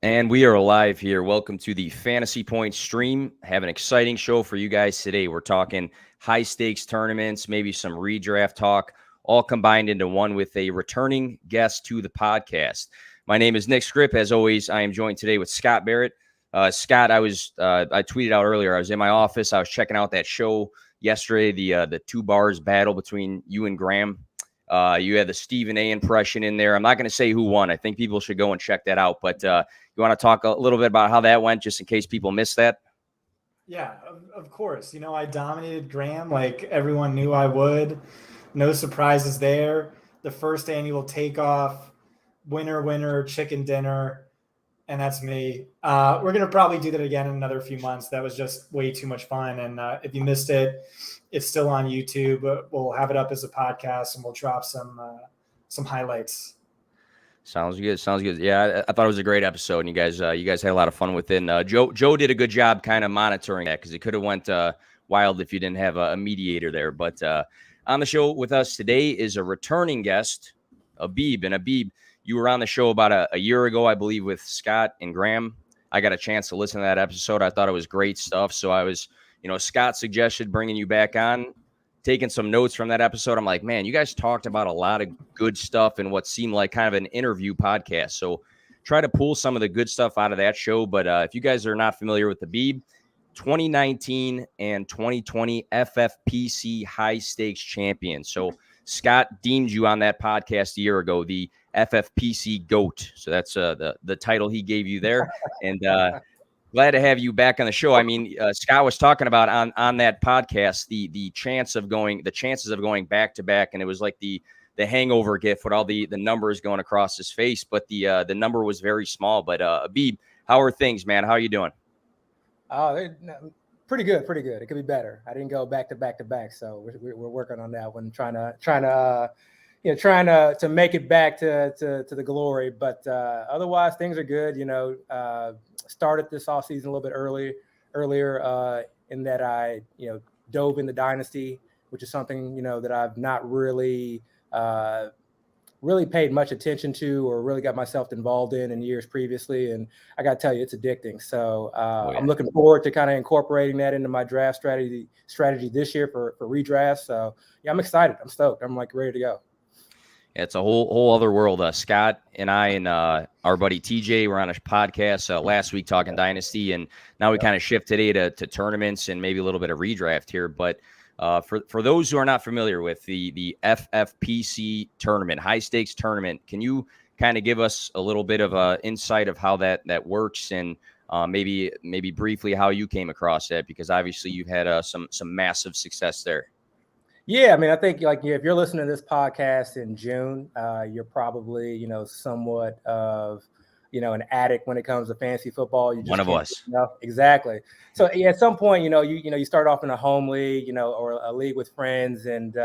And we are live here. Welcome to the Fantasy Point stream. Have an exciting show for you guys today. We're talking high stakes tournaments, maybe some redraft talk, all combined into one with a returning guest to the podcast. My name is Nick Skrip. As always, I am joined today with Scott Barrett. Scott, I tweeted out earlier. I was in my office. I was checking out that show yesterday, the two bars battle between you and Graham. You had the Stephen A impression in there. I'm not going to say who won. I think people should go and check that out. But you want to talk a little bit about how that went, just in case people missed that? Yeah, of course. I dominated Graham like everyone knew I would. No surprises there. The first annual takeoff, winner, chicken dinner, and that's me. We're going to probably do that again in another few months. That was just way too much fun. And if you missed it, it's still on YouTube. We'll have it up as a podcast, and we'll drop some highlights. Sounds good. Yeah, I thought it was a great episode, and you guys had a lot of fun with it. Joe did a good job kind of monitoring that, because it could have went wild if you didn't have a mediator there. But on the show with us today is a returning guest, Abib. And Abib, you were on the show about a year ago, I believe, with Scott and Graham. I got a chance to listen to that episode. I thought it was great stuff. So I was, Scott suggested bringing you back on. Taking some notes from that episode. I'm like, man, you guys talked about a lot of good stuff in what seemed like kind of an interview podcast. So try to pull some of the good stuff out of that show. But if you guys are not familiar with the Abib, 2019 and 2020 FFPC high stakes champion. So Scott deemed you on that podcast a year ago the FFPC GOAT. So that's the title he gave you there. And glad to have you back on the show. I mean, Scott was talking about on that podcast the chances of going back to back, and it was like the hangover gif with all the numbers going across his face, but the number was very small. But Abib, how are things, man? How are you doing? Pretty good. It could be better. I didn't go back to back, so we're working on that one, trying to make it back to the glory. But otherwise, things are good. Started this off season a little bit earlier in that I dove into Dynasty, which is something that I've not really paid much attention to or really got myself involved in years previously. And I got to tell you, it's addicting. So I'm looking forward to kind of incorporating that into my draft strategy this year for redraft. So yeah, I'm excited. I'm stoked. I'm like ready to go. It's a whole other world. Scott and I and our buddy TJ were on a podcast last week talking Dynasty, and now we kind of shift today to tournaments and maybe a little bit of redraft here. But for those who are not familiar with the FFPC tournament, high stakes tournament, can you kind of give us a little bit of insight of how that works, and maybe briefly how you came across that, because obviously you've had some massive success there. Yeah, I mean, I think if you're listening to this podcast in June, you're probably somewhat of an addict when it comes to fantasy football. You just one of us. Exactly. So yeah, at some point, you start off in a home league, or a league with friends, and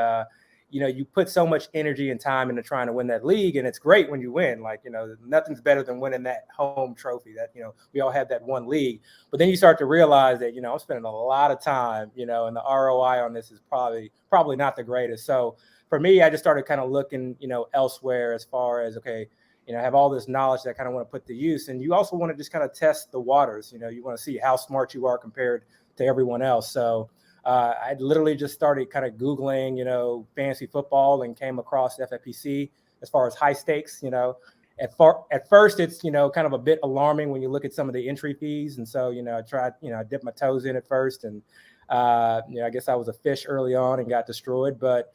you put so much energy and time into trying to win that league, and it's great when you win. Like, nothing's better than winning that home trophy that, we all have that one league. But then you start to realize that, I'm spending a lot of time, and the ROI on this is probably not the greatest. So for me, I just started kind of looking, elsewhere as far as, okay, I have all this knowledge that I kind of want to put to use. And you also want to just kind of test the waters. You want to see how smart you are compared to everyone else. So I literally just started kind of Googling, fantasy football, and came across FFPC as far as high stakes. At first it's, kind of a bit alarming when you look at some of the entry fees. And so, I tried, I dipped my toes in at first, and, I guess I was a fish early on and got destroyed. But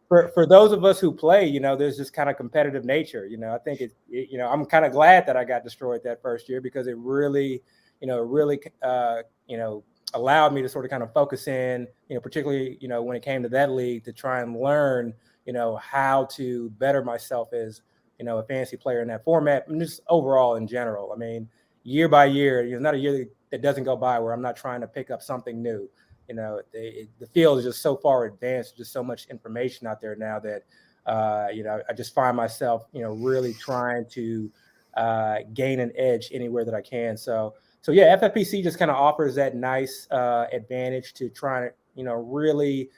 for those of us who play, there's this kind of competitive nature. I think I'm kind of glad that I got destroyed that first year, because it really, allowed me to sort of kind of focus in, particularly, when it came to that league, to try and learn, how to better myself as, a fantasy player in that format, and just overall in general. I mean, year by year, not a year that doesn't go by where I'm not trying to pick up something new. The field is just so far advanced, just so much information out there now that, I just find myself, really trying to gain an edge anywhere that I can. So yeah, FFPC just kind of offers that nice advantage to try to, really,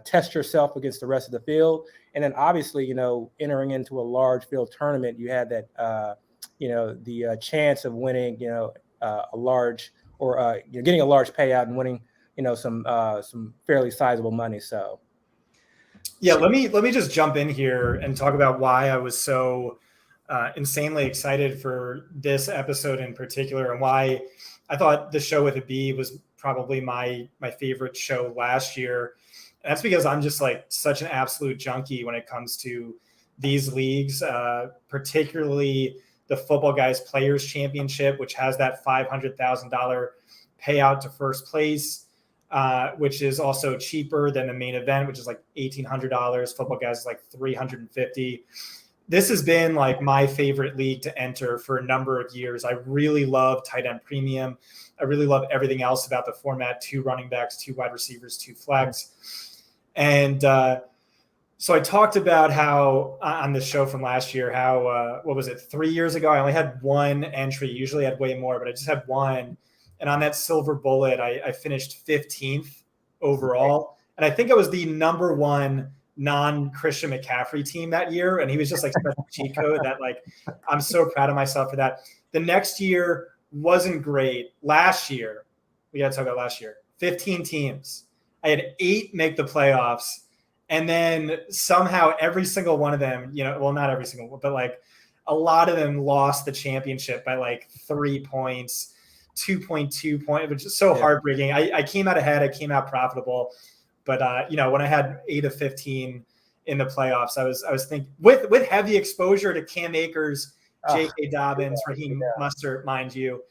test yourself against the rest of the field. And then obviously, entering into a large field tournament, you have that the chance of winning, a large or getting a large payout and winning, some fairly sizable money. So. Yeah, let me just jump in here and talk about why I was so insanely excited for this episode in particular, and why I thought the show with Abib was probably my favorite show last year. And that's because I'm just like such an absolute junkie when it comes to these leagues, particularly the Football Guys Players Championship, which has that $500,000 payout to first place. Which is also cheaper than the main event, which is like $1,800. Football Guys is like $350. This has been like my favorite league to enter for a number of years. I really love tight end premium. I really love everything else about the format: 2 running backs, 2 wide receivers, 2 flex. And so I talked about how on the show from last year, how, 3 years ago, I only had 1 entry. Usually I had way more, but I just had 1. And on that silver bullet, I finished 15th overall. And I think I was the number 1 non-Christian McCaffrey team that year. And he was just like such a cheat code that like, I'm so proud of myself for that. The next year wasn't great. Last year, we got to talk about last year, 15 teams. I had 8 make the playoffs. And then somehow every single one of them, not every single one, but like a lot of them lost the championship by like 3 points. 2.2 point, which is so heartbreaking. I came out ahead. I came out profitable, but when I had 8 of 15 in the playoffs, I was thinking with heavy exposure to Cam Akers, J.K. Dobbins, Raheem Mostert, mind you,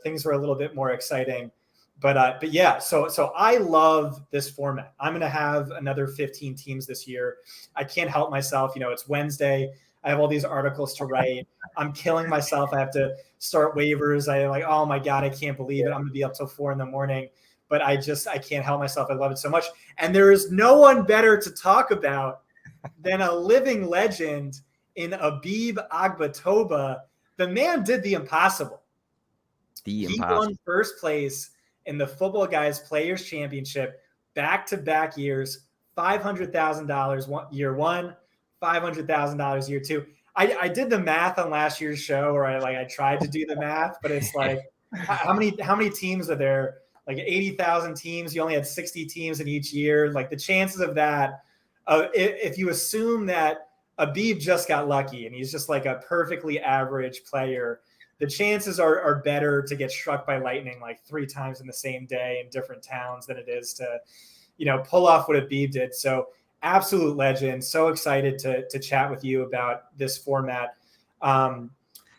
things were a little bit more exciting. But yeah, so I love this format. I'm going to have another 15 teams this year. I can't help myself. It's Wednesday. I have all these articles to write. I'm killing myself. I have to start waivers. Oh my God, I can't believe it. I'm going to be up till 4 a.m. But I can't help myself. I love it so much. And there is no one better to talk about than a living legend in Abib Agbetoba. The man did the impossible. He won first place in the Football Guys Players Championship back-to-back years, $500,000 year 1, $500,000 year 2. I did the math on last year's show, or I tried to do the math, but it's like how many teams are there? Like 80,000 teams. You only had 60 teams in each year. Like the chances of that, if you assume that Abib just got lucky and he's just like a perfectly average player, the chances are better to get struck by lightning like 3 times in the same day in different towns than it is to, pull off what Abib did. So absolute legend. So excited to chat with you about this format.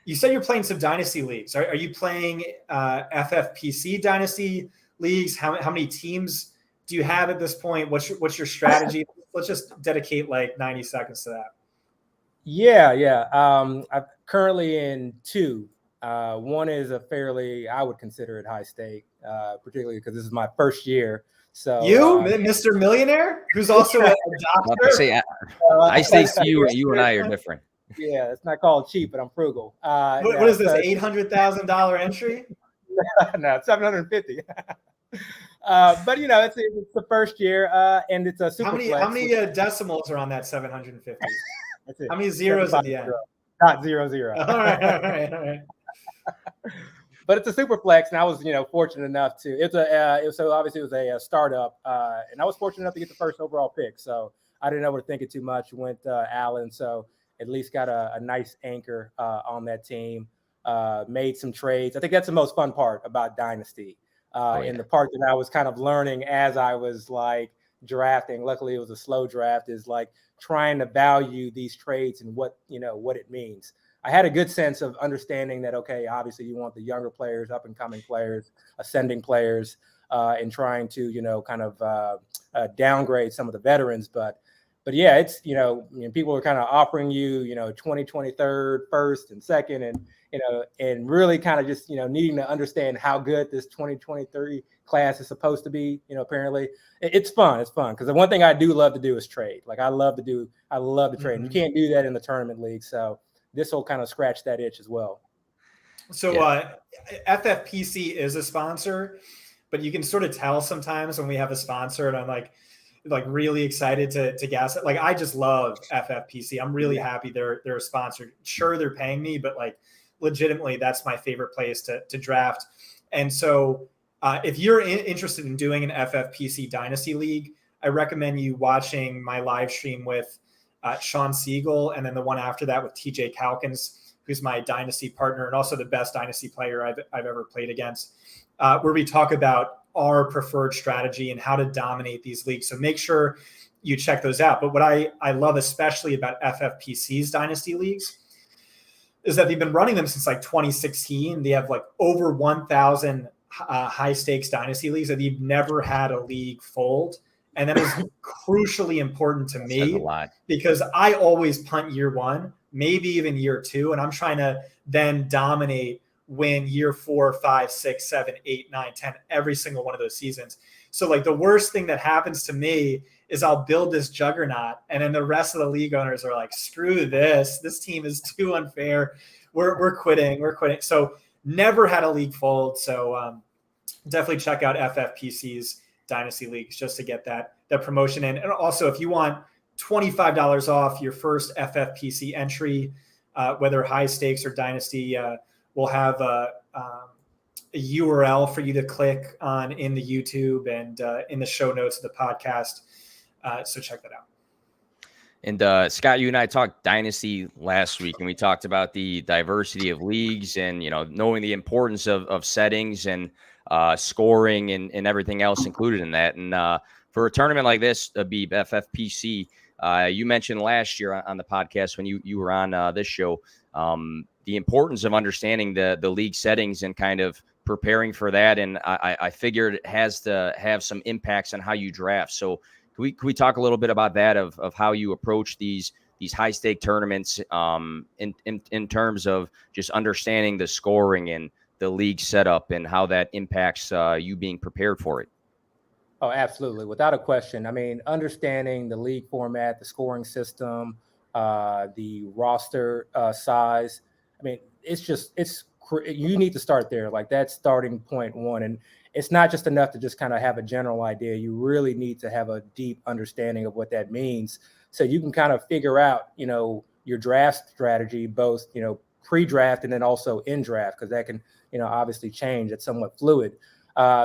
You said you're playing some Dynasty leagues. Are you playing FFPC Dynasty leagues? How many teams do you have at this point? What's your strategy? Let's just dedicate like 90 seconds to that. Yeah. I'm currently in 2. One is I would consider it high stake, particularly because this is my first year. So Mr. Millionaire, who's also a doctor. I say you and I are different. Yeah, it's not called cheap, but I'm frugal. What is this, $800,000 entry? No, it's $750. But it's the first year, and it's a super. How many decimals are on that 750? That's it. How many zeros at the end? Not 00. All right. But it's a super flex, and I was, fortunate enough to. It was a startup, and I was fortunate enough to get the first overall pick. So I didn't overthink it too much. Went Allen, so at least got a nice anchor on that team. Made some trades. I think that's the most fun part about Dynasty, and the part that I was kind of learning as I was like drafting. Luckily, it was a slow draft. Is like trying to value these trades and what it means. I had a good sense of understanding that, okay, obviously you want the younger players, up and coming players, ascending players, and trying to, kind of downgrade some of the veterans. But yeah, it's, people are kind of offering you, 23rd, first and second, and really kind of just, needing to understand how good this 2023 class is supposed to be, apparently. It's fun. It's fun. Because the one thing I do love to do is trade. Like I love to trade. And you can't do that in the tournament league. So this will kind of scratch that itch as well. So FFPC is a sponsor, but you can sort of tell sometimes when we have a sponsor, and I'm like really excited to gas it. Like I just love FFPC. I'm really happy they're a sponsor. Sure, they're paying me, but like legitimately, that's my favorite place to draft. And so if you're interested in doing an FFPC Dynasty League, I recommend you watching my live stream with Sean Siegel, and then the one after that with TJ Calkins, who's my Dynasty partner and also the best Dynasty player I've ever played against, where we talk about our preferred strategy and how to dominate these leagues. So make sure you check those out. But what I love especially about FFPC's Dynasty Leagues is that they've been running them since like 2016. They have like over 1,000 high stakes Dynasty leagues that they've never had a league fold. And that is crucially important to me because I always punt year one, maybe even year two. And I'm trying to then dominate win year 4, 5, 6, 7, 8, 9, 10, every single one of those seasons. So like the worst thing that happens to me is I'll build this juggernaut and then the rest of the league owners are like, screw this. This team is too unfair. We're quitting. So never had a league fold. So definitely check out FFPC's Dynasty Leagues just to get that promotion in. And also if you want $25 off your first FFPC entry, whether high stakes or Dynasty, we'll have a URL for you to click on in the YouTube and in the show notes of the podcast. So check that out. And Scott, you and I talked Dynasty last week, and we talked about the diversity of leagues and, knowing the importance of settings and scoring and everything else included in that. And for a tournament like this, Abib, FFPC, you mentioned last year on the podcast when you were on this show, the importance of understanding the league settings and kind of preparing for that. And I figured it has to have some impacts on how you draft. So can we talk a little bit about that of how you approach these high stake tournaments in terms of just understanding the scoring and the league setup and how that impacts you being prepared for it? Oh, absolutely. Without a question. I mean, understanding the league format, the scoring system, the roster size. I mean, you need to start there. Like that's starting point one. And it's not just enough to just kind of have a general idea. You really need to have a deep understanding of what that means. So you can kind of figure out, your draft strategy, both, pre-draft and then also in draft, because that can, obviously change. It's somewhat fluid.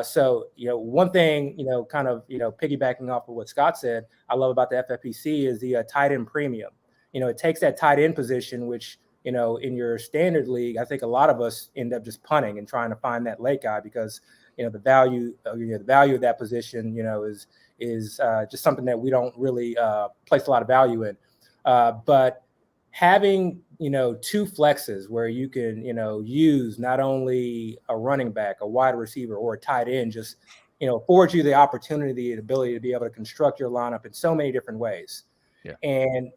So, one thing, kind of, piggybacking off of what Scott said, I love about the FFPC is the tight end premium. It takes that tight end position, which, in your standard league, I think a lot of us end up just punting and trying to find that late guy because, the value of that position, is just something that we don't really place a lot of value in. But having, two flexes where you can, use not only a running back, a wide receiver, or a tight end, just, affords you the opportunity and ability to be able to construct your lineup in so many different ways. Yeah. And,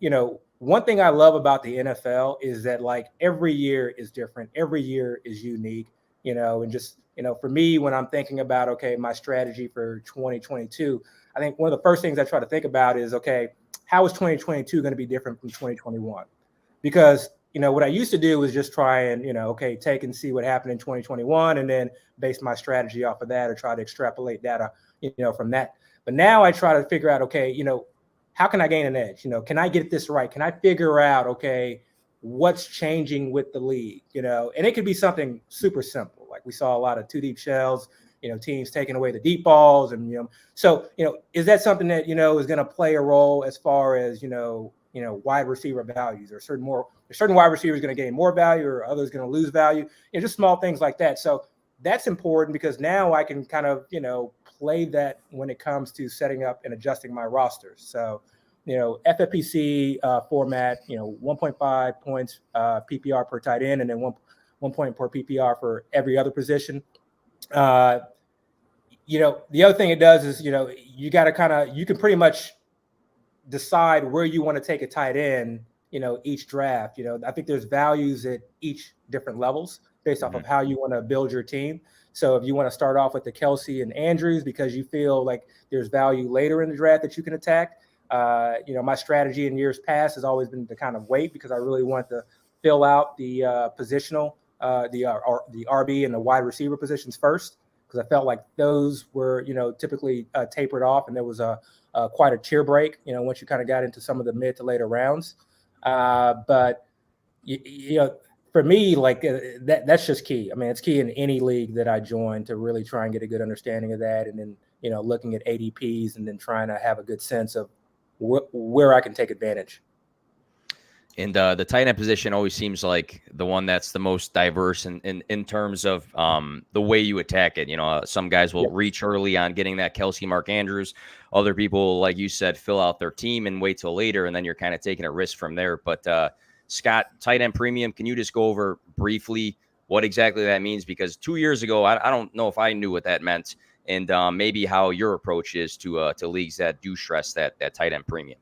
one thing I love about the NFL is that like every year is different. Every year is unique, and just, for me, when I'm thinking about, okay, my strategy for 2022, I think one of the first things I try to think about is, okay, how is 2022 going to be different from 2021? Because, what I used to do was just try and, take and see what happened in 2021 and then base my strategy off of that or try to extrapolate data, from that. But now I try to figure out, okay, how can I gain an edge? Can I get this right? Can I figure out, okay, what's changing with the league? And it could be something super simple. Like we saw a lot of 2 deep shells, teams taking away the deep balls. And, so, is that something that, is going to play a role as far as, wide receiver values or certain wide receivers going to gain more value or others going to lose value, just small things like that. So that's important because now I can kind of, play that when it comes to setting up and adjusting my rosters. So, FFPC format, 1.5 points PPR per tight end, and then one point per PPR for every other position. The other thing it does is, you got to you can pretty much decide where you want to take a tight end, each draft. I think there's values at each different levels based off of how you want to build your team. So if you want to start off with the Kelsey and Andrews because you feel like there's value later in the draft that you can attack, my strategy in years past has always been to kind of wait because I really want to fill out the positional, the RB and the wide receiver positions first because I felt like those were, typically tapered off and there was quite a tier break, once you kind of got into some of the mid to later rounds. But for me, like that's just key. I mean, it's key in any league that I join to really try and get a good understanding of that. And then, looking at ADPs and then trying to have a good sense of where I can take advantage. And the tight end position always seems like the one that's the most diverse in terms of the way you attack it. Some guys will reach early on getting that Kelsey, Mark Andrews. Other people, like you said, fill out their team and wait till later, and then you're kind of taking a risk from there. But Scott, tight end premium, can you just go over briefly what exactly that means? Because 2 years ago, I don't know if I knew what that meant, and maybe how your approach is to leagues that do stress that tight end premium.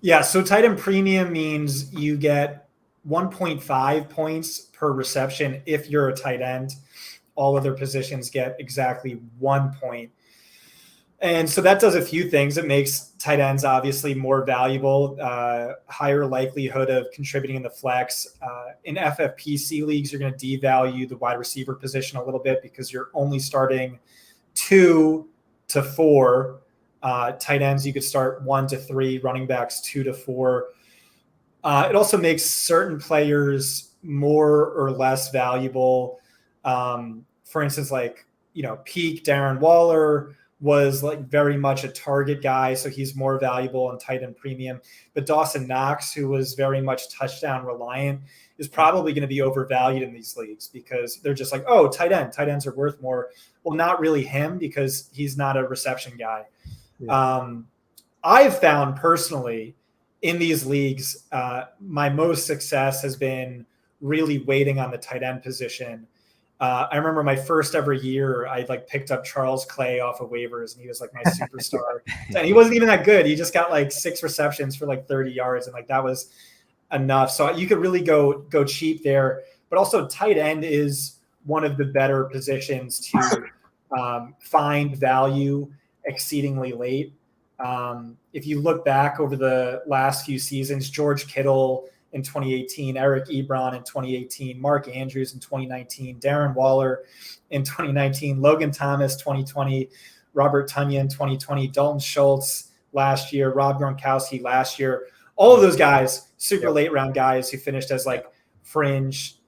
Yeah, so tight end premium means you get 1.5 points per reception if you're a tight end. All other positions get exactly 1 point. And so that does a few things. It makes tight ends obviously more valuable, higher likelihood of contributing in the flex. In FFPC leagues, you're going to devalue the wide receiver position a little bit because you're only starting 2 to 4. Tight ends, you could start 1 to 3, running backs 2 to 4. It also makes certain players more or less valuable. For instance, peak Darren Waller was very much a target guy, so he's more valuable in tight end premium. But Dawson Knox, who was very much touchdown reliant, is probably going to be overvalued in these leagues because they're just tight ends are worth more. Well, not really him because he's not a reception guy. Yeah. I've found personally in these leagues, my most success has been really waiting on the tight end position. I remember my first ever year, I picked up Charles Clay off of waivers, and he was my superstar. And he wasn't even that good. He just got 6 receptions for 30 yards, and that was enough. So you could really go cheap there. But also, tight end is one of the better positions to find value exceedingly late. If you look back over the last few seasons, George Kittle in 2018, Eric Ebron in 2018, Mark Andrews in 2019, Darren Waller in 2019, Logan Thomas 2020, Robert Tonyan 2020, Dalton Schultz last year, Rob Gronkowski last year. All of those guys, super late round guys who finished as fringe,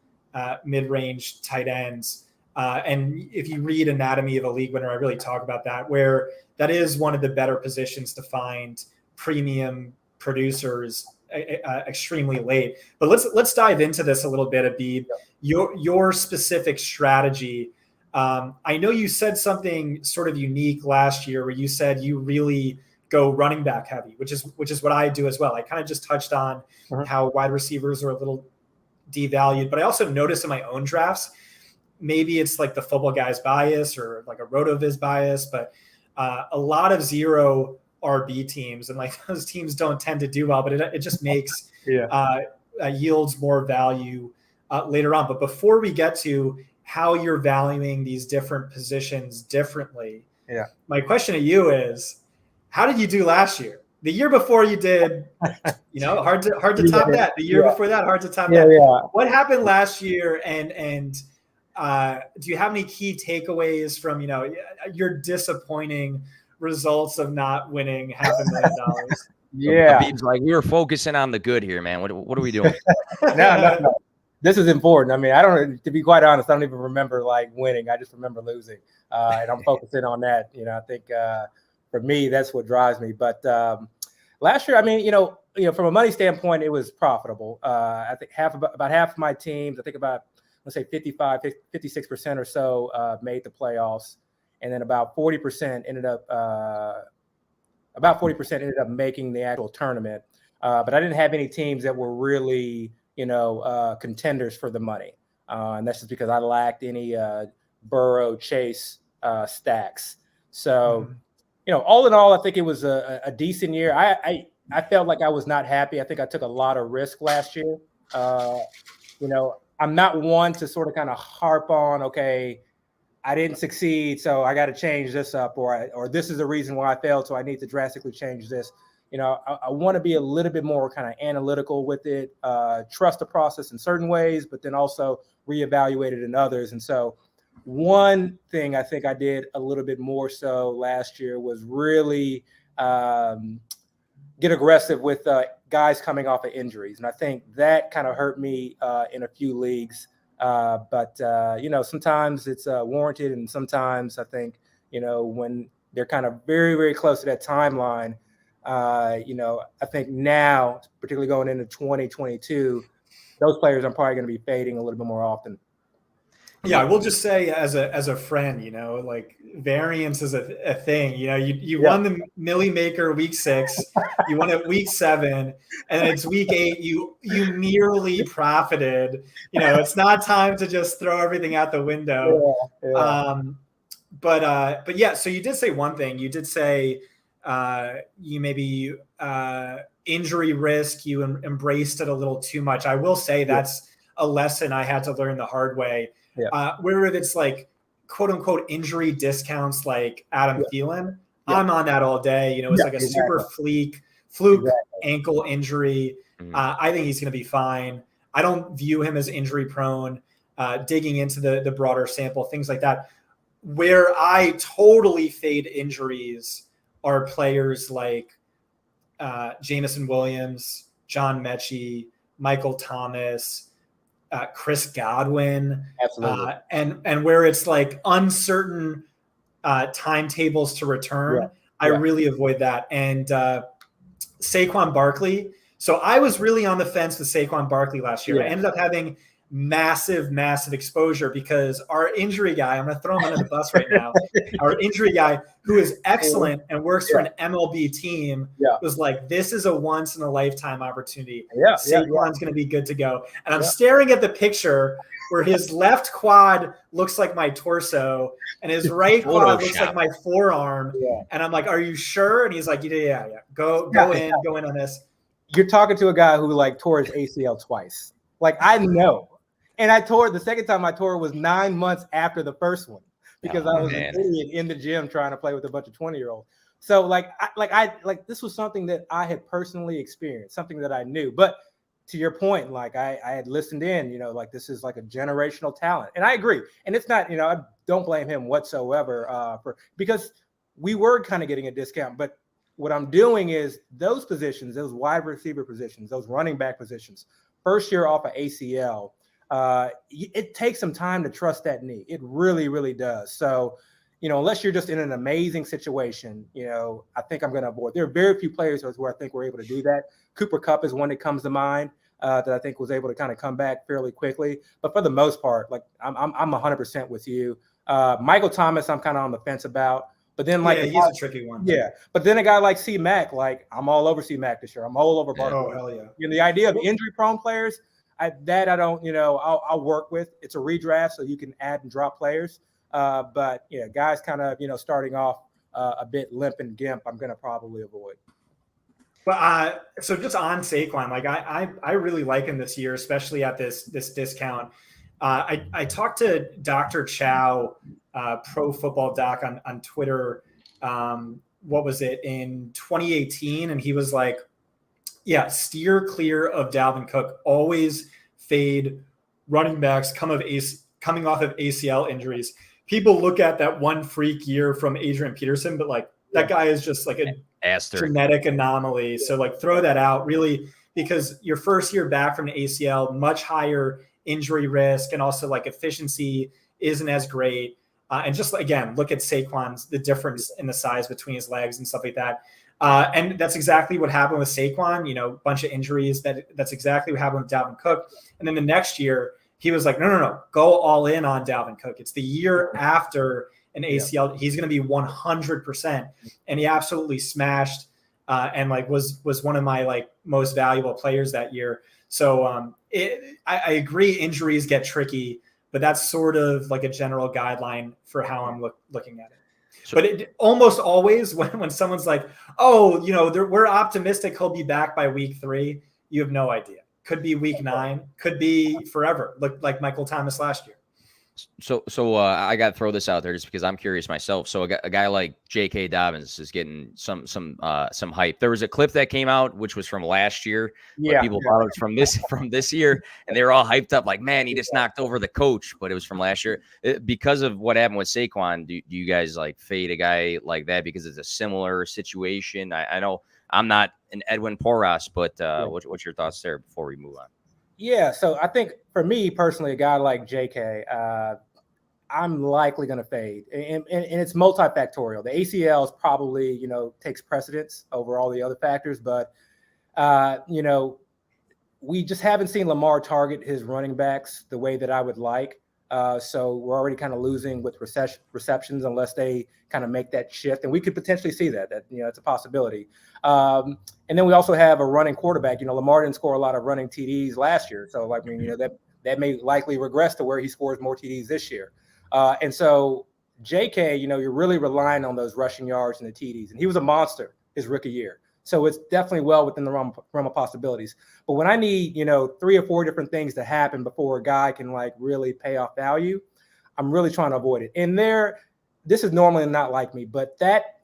mid-range tight ends. And if you read Anatomy of a League Winner, I really talk about that, where that is one of the better positions to find premium producers extremely late. But let's dive into this a little bit, Abib. Your specific strategy. I know you said something sort of unique last year where you said you really go running back heavy, which is what I do as well. I kind of just touched on how wide receivers are a little devalued, but I also noticed in my own drafts, maybe it's the football guy's bias or a RotoViz bias, but a lot of 0 RB teams, and those teams don't tend to do well, but it just makes yields more value later on. But before we get to how you're valuing these different positions differently, my question to you is, how did you do last year? The year before you did, hard to top that. The year before that, hard to top that. What happened last year, and do you have any key takeaways from your disappointing results of not winning $500,000? Yeah, Abib's we were focusing on the good here, man. What are we doing? No. This is important. I mean, I don't. To be quite honest, I don't even remember winning. I just remember losing, and I'm focusing on that. I think for me, that's what drives me. But last year, I mean, from a money standpoint, it was profitable. I think about half of my teams, I think about, let's say 56% or so made the playoffs. And then about 40% ended up making the actual tournament. But I didn't have any teams that were really, contenders for the money. And that's just because I lacked any Burrow Chase stacks. So, all in all, I think it was a decent year. I felt like I was not happy. I think I took a lot of risk last year. I'm not one to sort of kind of harp on, okay, I didn't succeed, so I got to change this up, or this is the reason why I failed, so I need to drastically change this. I want to be a little bit more kind of analytical with it, trust the process in certain ways, but then also reevaluate it in others. And so one thing I think I did a little bit more so last year was really get aggressive with guys coming off of injuries. And I think that kind of hurt me in a few leagues. But sometimes it's warranted. And sometimes I think, when they're kind of very, very close to that timeline, I think now, particularly going into 2022, those players are probably going to be fading a little bit more often. Yeah, I will just say as a friend, like variance is a thing. You won the Millie Maker week 6, you won it week 7, and it's week 8. You nearly profited. It's not time to just throw everything out the window. But yeah, so you did say one thing. You did say you maybe injury risk. You embraced it a little too much. I will say that's a lesson I had to learn the hard way. Where it's like quote unquote injury discounts like Adam Thielen, I'm on that all day. It's like a super fluke ankle injury. I think he's going to be fine. I don't view him as injury prone, digging into the broader sample, things like that. Where I totally fade injuries are players like Jamison Williams, John Mechie, Michael Thomas, Chris Godwin, and where it's like uncertain timetables to return, I really avoid that. And Saquon Barkley. So I was really on the fence with Saquon Barkley last year. I ended up having massive exposure because our injury guy, I'm going to throw him under the bus right now, our injury guy who is excellent and works for an MLB team was like, this is a once in a lifetime opportunity. Saquon's going to be good to go. And I'm staring at the picture where his left quad looks like my torso and his right quad looks like my forearm. And I'm like, are you sure? And he's like, yeah. Go in on this. You're talking to a guy who like tore his ACL twice. Like I know. And the second time I tore was 9 months after the first one because I was an idiot in the gym trying to play with a bunch of 20-year-olds. So this was something that I had personally experienced, something that I knew. But to your point, like I had listened in, like this is like a generational talent. And I agree. And it's not, I don't blame him whatsoever because we were kind of getting a discount. But what I'm doing is those positions, those wide receiver positions, those running back positions, first year off of ACL, it takes some time to trust that knee. It really, really does. So, unless you're just in an amazing situation, I think I'm going to avoid. There are very few players where I think we're able to do that. Cooper Kupp is one that comes to mind that I think was able to kind of come back fairly quickly. But for the most part, like I'm 100% with you. Michael Thomas, I'm kind of on the fence about. But then, he's a tricky one. Yeah, but then a guy like C-Mac, like I'm all over C-Mac this year. I'm all over Barkley. Oh hell yeah! The idea of injury-prone players, I don't. I'll work with. It's a redraft, so you can add and drop players. But guys, kind of starting off a bit limp and gimp, I'm going to probably avoid. But so just on Saquon, like I really like him this year, especially at this discount. I talked to Dr. Chow, Pro Football Doc on Twitter. What was it in 2018? And he was like, steer clear of Dalvin Cook. Always fade running backs coming off of ACL injuries. People look at that one freak year from Adrian Peterson, but like that guy is just like a genetic anomaly. So like throw that out really, because your first year back from an ACL, much higher injury risk, and also like efficiency isn't as great. And just again, look at Saquon's, the difference in the size between his legs and stuff like that. And that's exactly what happened with Saquon, bunch of injuries. That's exactly what happened with Dalvin Cook. And then the next year he was like, no, go all in on Dalvin Cook. It's the year after an ACL. He's going to be 100%. And he absolutely smashed and like was one of my like most valuable players that year. So I agree injuries get tricky, but that's sort of like a general guideline for how I'm looking at it. So, but it almost always when someone's like, oh, we're optimistic he'll be back by week 3, you have no idea. Could be week 9, could be forever. Look like Michael Thomas last year. So I got to throw this out there just because I'm curious myself. So a guy like J.K. Dobbins is getting some hype. There was a clip that came out which was from last year. But people thought it was from this year, and they were all hyped up like, man, he just knocked over the coach. But it was from last year because of what happened with Saquon. Do you guys like fade a guy like that because it's a similar situation? I know I'm not an Edwin Porras, but what's your thoughts there before we move on? Yeah, so I think for me personally, a guy like JK, I'm likely going to fade, and it's multifactorial. The ACL is probably, takes precedence over all the other factors, but we just haven't seen Lamar target his running backs the way that I would like. So we're already kind of losing with receptions unless they kind of make that shift. And we could potentially see that it's a possibility. And then we also have a running quarterback. Lamar didn't score a lot of running TDs last year. So that may likely regress to where he scores more TDs this year. And so JK, you're really relying on those rushing yards and the TDs. And he was a monster his rookie year. So it's definitely well within the realm of possibilities. But when I need, 3 or 4 different things to happen before a guy can really pay off value, I'm really trying to avoid it. And this is normally not like me, but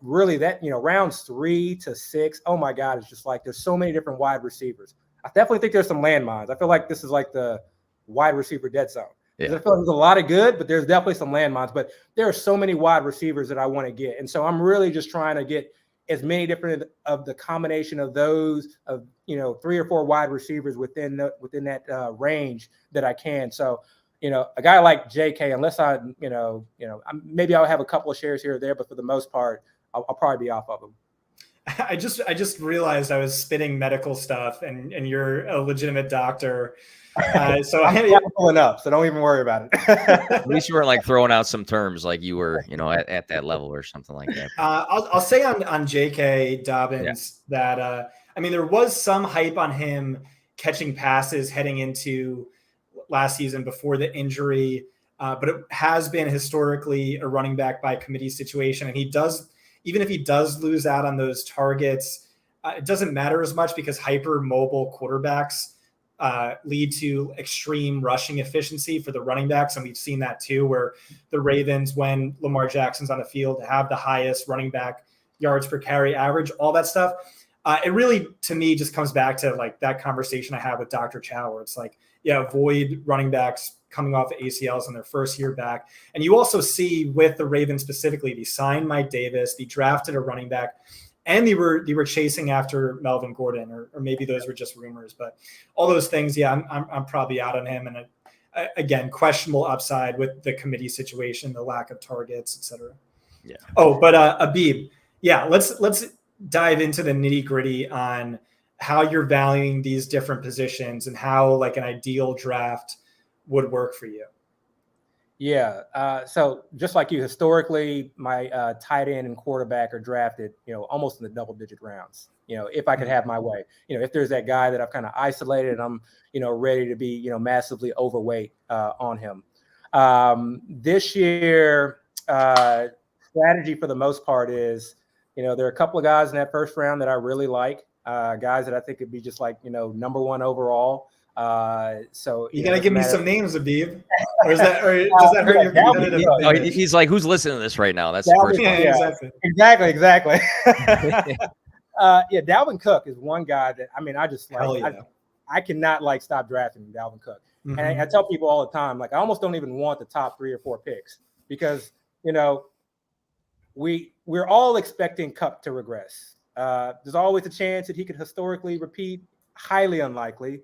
rounds 3 to 6, oh my God, it's just there's so many different wide receivers. I definitely think there's some landmines. I feel like this is like the wide receiver dead zone. Yeah. I feel like there's a lot of good, but there's definitely some landmines. But there are so many wide receivers that I want to get. And so I'm really just trying to get as many different of the combination of those 3 or 4 wide receivers within that range that I can. So, a guy like JK, unless maybe I'll have a couple of shares here or there, but for the most part, I'll probably be off of them. I just realized I was spitting medical stuff, and you're a legitimate doctor. So I'm pulling up, so don't even worry about it. At least you weren't throwing out some terms like you were, at that level or something like that. I'll say on J.K. Dobbins that there was some hype on him catching passes heading into last season before the injury, but it has been historically a running back by committee situation, and even if he does lose out on those targets, it doesn't matter as much because hyper mobile quarterbacks lead to extreme rushing efficiency for the running backs. And we've seen that too, where the Ravens, when Lamar Jackson's on the field, have the highest running back yards per carry average, all that stuff. It really, to me, just comes back to that conversation I had with Dr. Chow, where it's avoid running backs coming off of ACLs in their first year back. And you also see with the Ravens specifically, they signed Mike Davis, they drafted a running back, and they were chasing after Melvin Gordon, or maybe those were just rumors, but all those things, I'm probably out on him. And again, questionable upside with the committee situation, the lack of targets, etc. Yeah. Oh, but Abib, let's dive into the nitty gritty on how you're valuing these different positions and how an ideal draft would work for you. Yeah. So just like you, historically, my tight end and quarterback are drafted, almost in the double-digit rounds. If I could have my way, if there's that guy that I've kind of isolated and I'm, ready to be, massively overweight on him. This year, strategy for the most part is, there are a couple of guys in that first round that I really like, guys that I think could be just number 1 overall. So you gotta give me some names, Abib. Or does that hurt your competitive? No, he's who's listening to this right now? That's the first one. Yeah, exactly. Dalvin Cook is one guy that I just I cannot like stop drafting Dalvin Cook. Mm-hmm. And I tell people all the time, like, I almost don't even want the top 3 or 4 picks because, we're all expecting Cup to regress. There's always a chance that he could historically repeat, highly unlikely.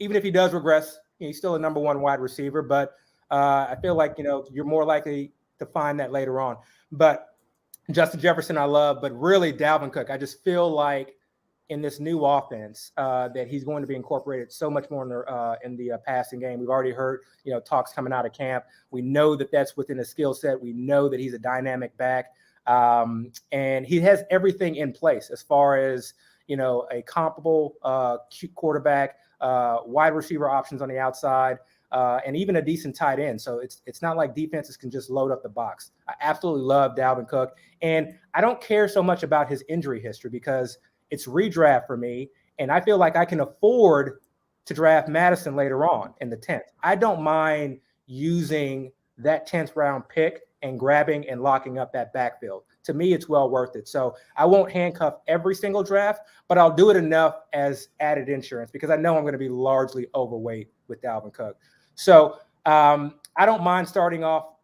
Even if he does regress, he's still a number 1 wide receiver, but I feel like, you're more likely to find that later on. But Justin Jefferson, I love, but really Dalvin Cook, I just feel like in this new offense that he's going to be incorporated so much more in the passing game. We've already heard, talks coming out of camp. We know that that's within his skill set. We know that he's a dynamic back. And he has everything in place as far as, a comparable quarterback, wide receiver options on the outside, and even a decent tight end. So it's not like defenses can just load up the box. I absolutely love Dalvin Cook. And I don't care so much about his injury history because it's redraft for me. And I feel like I can afford to draft Madison later on in the 10th. I don't mind using that 10th round pick and grabbing and locking up that backfield. To me, it's well worth it. So I won't handcuff every single draft, but I'll do it enough as added insurance because I know I'm going to be largely overweight with Dalvin Cook. So I don't mind starting off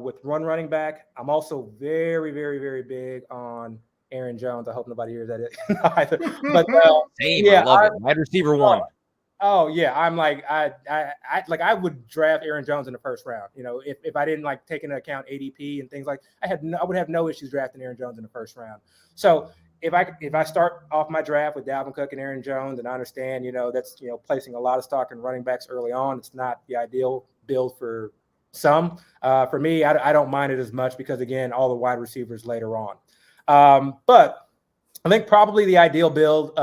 with running back. I'm also very, very, very big on Aaron Jones. I hope nobody hears that either. But Same, I love it. Wide receiver 1. Oh yeah, I'm like I would draft Aaron Jones in the first round. You know, if I didn't like take into account ADP and things like I would have no issues drafting Aaron Jones in the first round. So if I start off my draft with Dalvin Cook and Aaron Jones, and I understand, you know, that's, you know, placing a lot of stock in running backs early on. It's not the ideal build for some. For me, I don't mind it as much because again, all the wide receivers later on. But I think probably the ideal build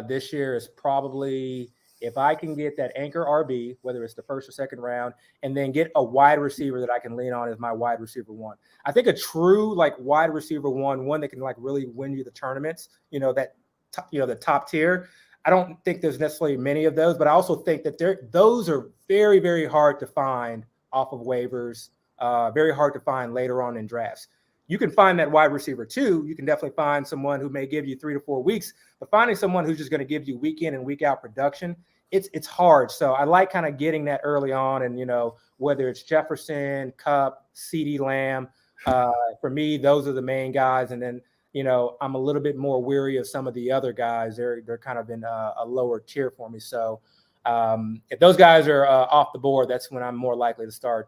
this year is probably if I can get that anchor RB, whether it's the first or second round, and then get a wide receiver that I can lean on as my wide receiver 1. I think a true like wide receiver one that can like really win you the tournaments, you know, that the top tier. I don't think there's necessarily many of those, but I also think that those are very, very hard to find off of waivers, very hard to find later on in drafts. You can find that wide receiver 2. You can definitely find someone who may give you 3 to 4 weeks, but finding someone who's just going to give you week in and week out production, it's hard. So I like kind of getting that early on, and, you know, whether it's Jefferson, Kupp, CeeDee Lamb, for me, those are the main guys. And then, you know, I'm a little bit more weary of some of the other guys. They're kind of in a lower tier for me. So if those guys are off the board, that's when I'm more likely to start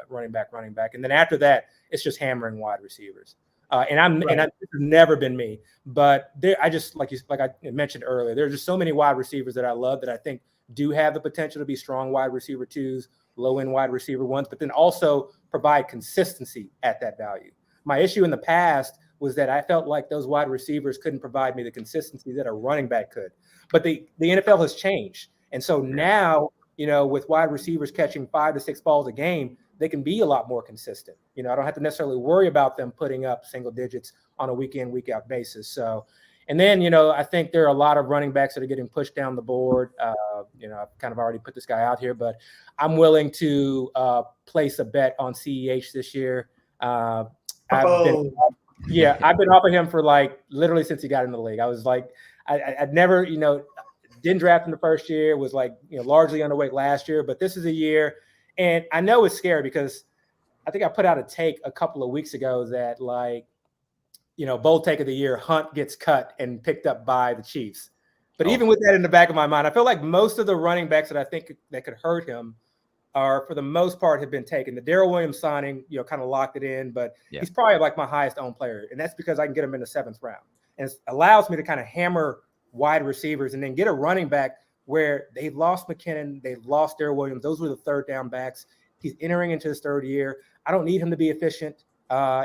running back. And then after that, it's just hammering wide receivers. And it's never been me, but I just, like I mentioned earlier, there's just so many wide receivers that I love that I think do have the potential to be strong wide receiver 2s, low end wide receiver 1s, but then also provide consistency at that value. My issue in the past was that I felt like those wide receivers couldn't provide me the consistency that a running back could. But the NFL has changed. And so now, you know, with wide receivers catching 5 to 6 balls a game, they can be a lot more consistent. You know, I don't have to necessarily worry about them putting up single digits on a week in, week out basis. So, and then, you know, I think there are a lot of running backs that are getting pushed down the board. You know, I've kind of already put this guy out here, but I'm willing to place a bet on CEH this year. I've been off of him for like literally since he got in the league. I was like, I'd never, you know, didn't draft him the first year, was like, you know, largely underweight last year, but this is a year. And I know it's scary because I think I put out a take a couple of weeks ago that, like, you know, bold take of the year, Hunt gets cut and picked up by the Chiefs. But even with that in the back of my mind, I feel like most of the running backs that I think that could hurt him are, for the most part, have been taken. The Darrell Williams signing, you know, kind of locked it in, but he's probably like my highest owned player. And that's because I can get him in the 7th round. And it allows me to kind of hammer wide receivers and then get a running back where they lost McKinnon, they lost Darrell Williams. Those were the 3rd down backs. He's entering into his 3rd year. I don't need him to be efficient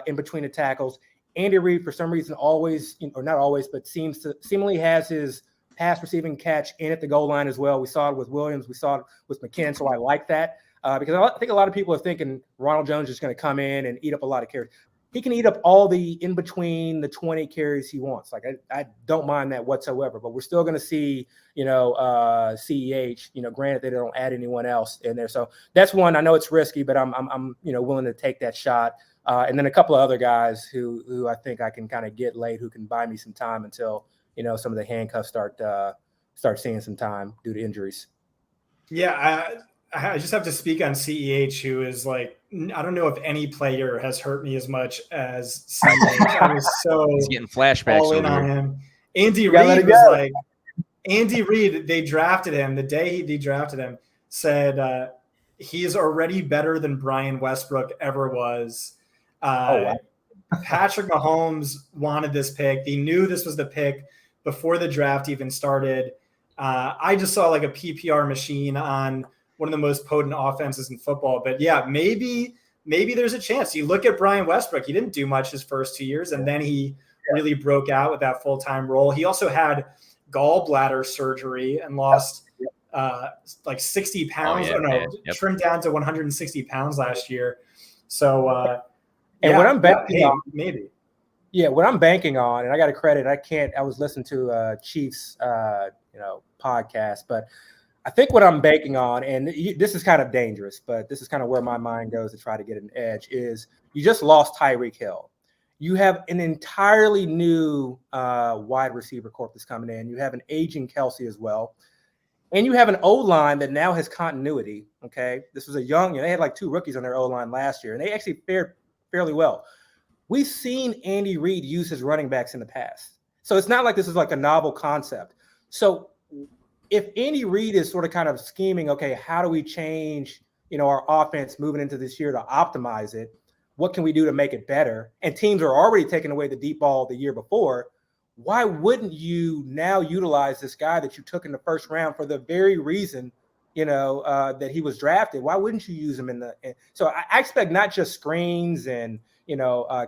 in between the tackles. Andy Reid, for some reason, always, or not always, but seemingly has his pass receiving catch in at the goal line as well. We saw it with Williams. We saw it with McKinnon. So I like that because I think a lot of people are thinking Ronald Jones is going to come in and eat up a lot of carries. He can eat up all the in between the 20 carries he wants. Like I don't mind that whatsoever, but we're still going to see, you know, CEH, you know, granted they don't add anyone else in there. So that's one. I know it's risky, but I'm you know, willing to take that shot. And then a couple of other guys who I think I can kind of get late, who can buy me some time until, you know, some of the handcuffs start seeing some time due to injuries. Yeah, I just have to speak on CEH, who is like, I don't know if any player has hurt me as much as CEH. I was so he's getting flashbacks all in on him. Andy Reid was like, Andy Reid, they drafted him. The day they drafted him, said he's already better than Brian Westbrook ever was. Wow. Patrick Mahomes wanted this pick. He knew this was the pick before the draft even started. I just saw like a PPR machine on one of the most potent offenses in football. But yeah, maybe there's a chance. You look at Brian Westbrook, he didn't do much his first 2 years, and then he really broke out with that full-time role. He also had gallbladder surgery and lost like 60 pounds. Trimmed down to 160 pounds last year. So what I'm betting on, maybe. Yeah, what I'm banking on, and I got to credit, I was listening to Chiefs podcast, but I think what I'm banking on, and this is kind of dangerous, but this is kind of where my mind goes to try to get an edge, is you just lost Tyreek Hill. You have an entirely new wide receiver corpus coming in. You have an aging Kelsey as well. And you have an O-line that now has continuity, okay? This was a young, they had like 2 rookies on their O-line last year, and they actually fared fairly well. we've seen Andy Reid use his running backs in the past. So it's not like this is like a novel concept. So if Andy Reid is sort of kind of scheming, okay, how do we change, our offense moving into this year to optimize it? What can we do to make it better? And teams are already taking away the deep ball the year before. Why wouldn't you now utilize this guy that you took in the first round for the very reason, that he was drafted? Why wouldn't you use him so I expect not just screens and,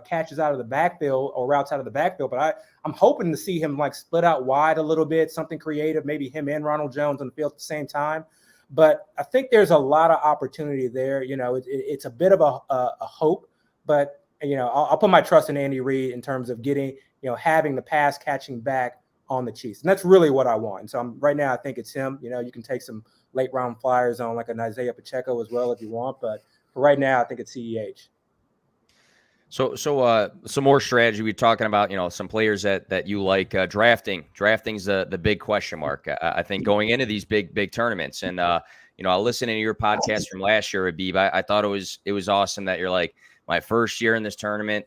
catches out of the backfield or routes out of the backfield, but I'm hoping to see him like split out wide a little bit, something creative, maybe him and Ronald Jones on the field at the same time. But I think there's a lot of opportunity there. It's a bit of a hope, but I'll put my trust in Andy Reid in terms of getting, having the pass catching back on the Chiefs. And that's really what I want. And so right now I think it's him. You can take some late round flyers on like an Isaiah Pacheco as well if you want, but for right now I think it's CEH. So some more strategy. We're talking about, some players that you like. Drafting's the big question mark. I think going into these big tournaments. And I'll listen to your podcast from last year, Abib. I thought it was awesome that you're like, my first year in this tournament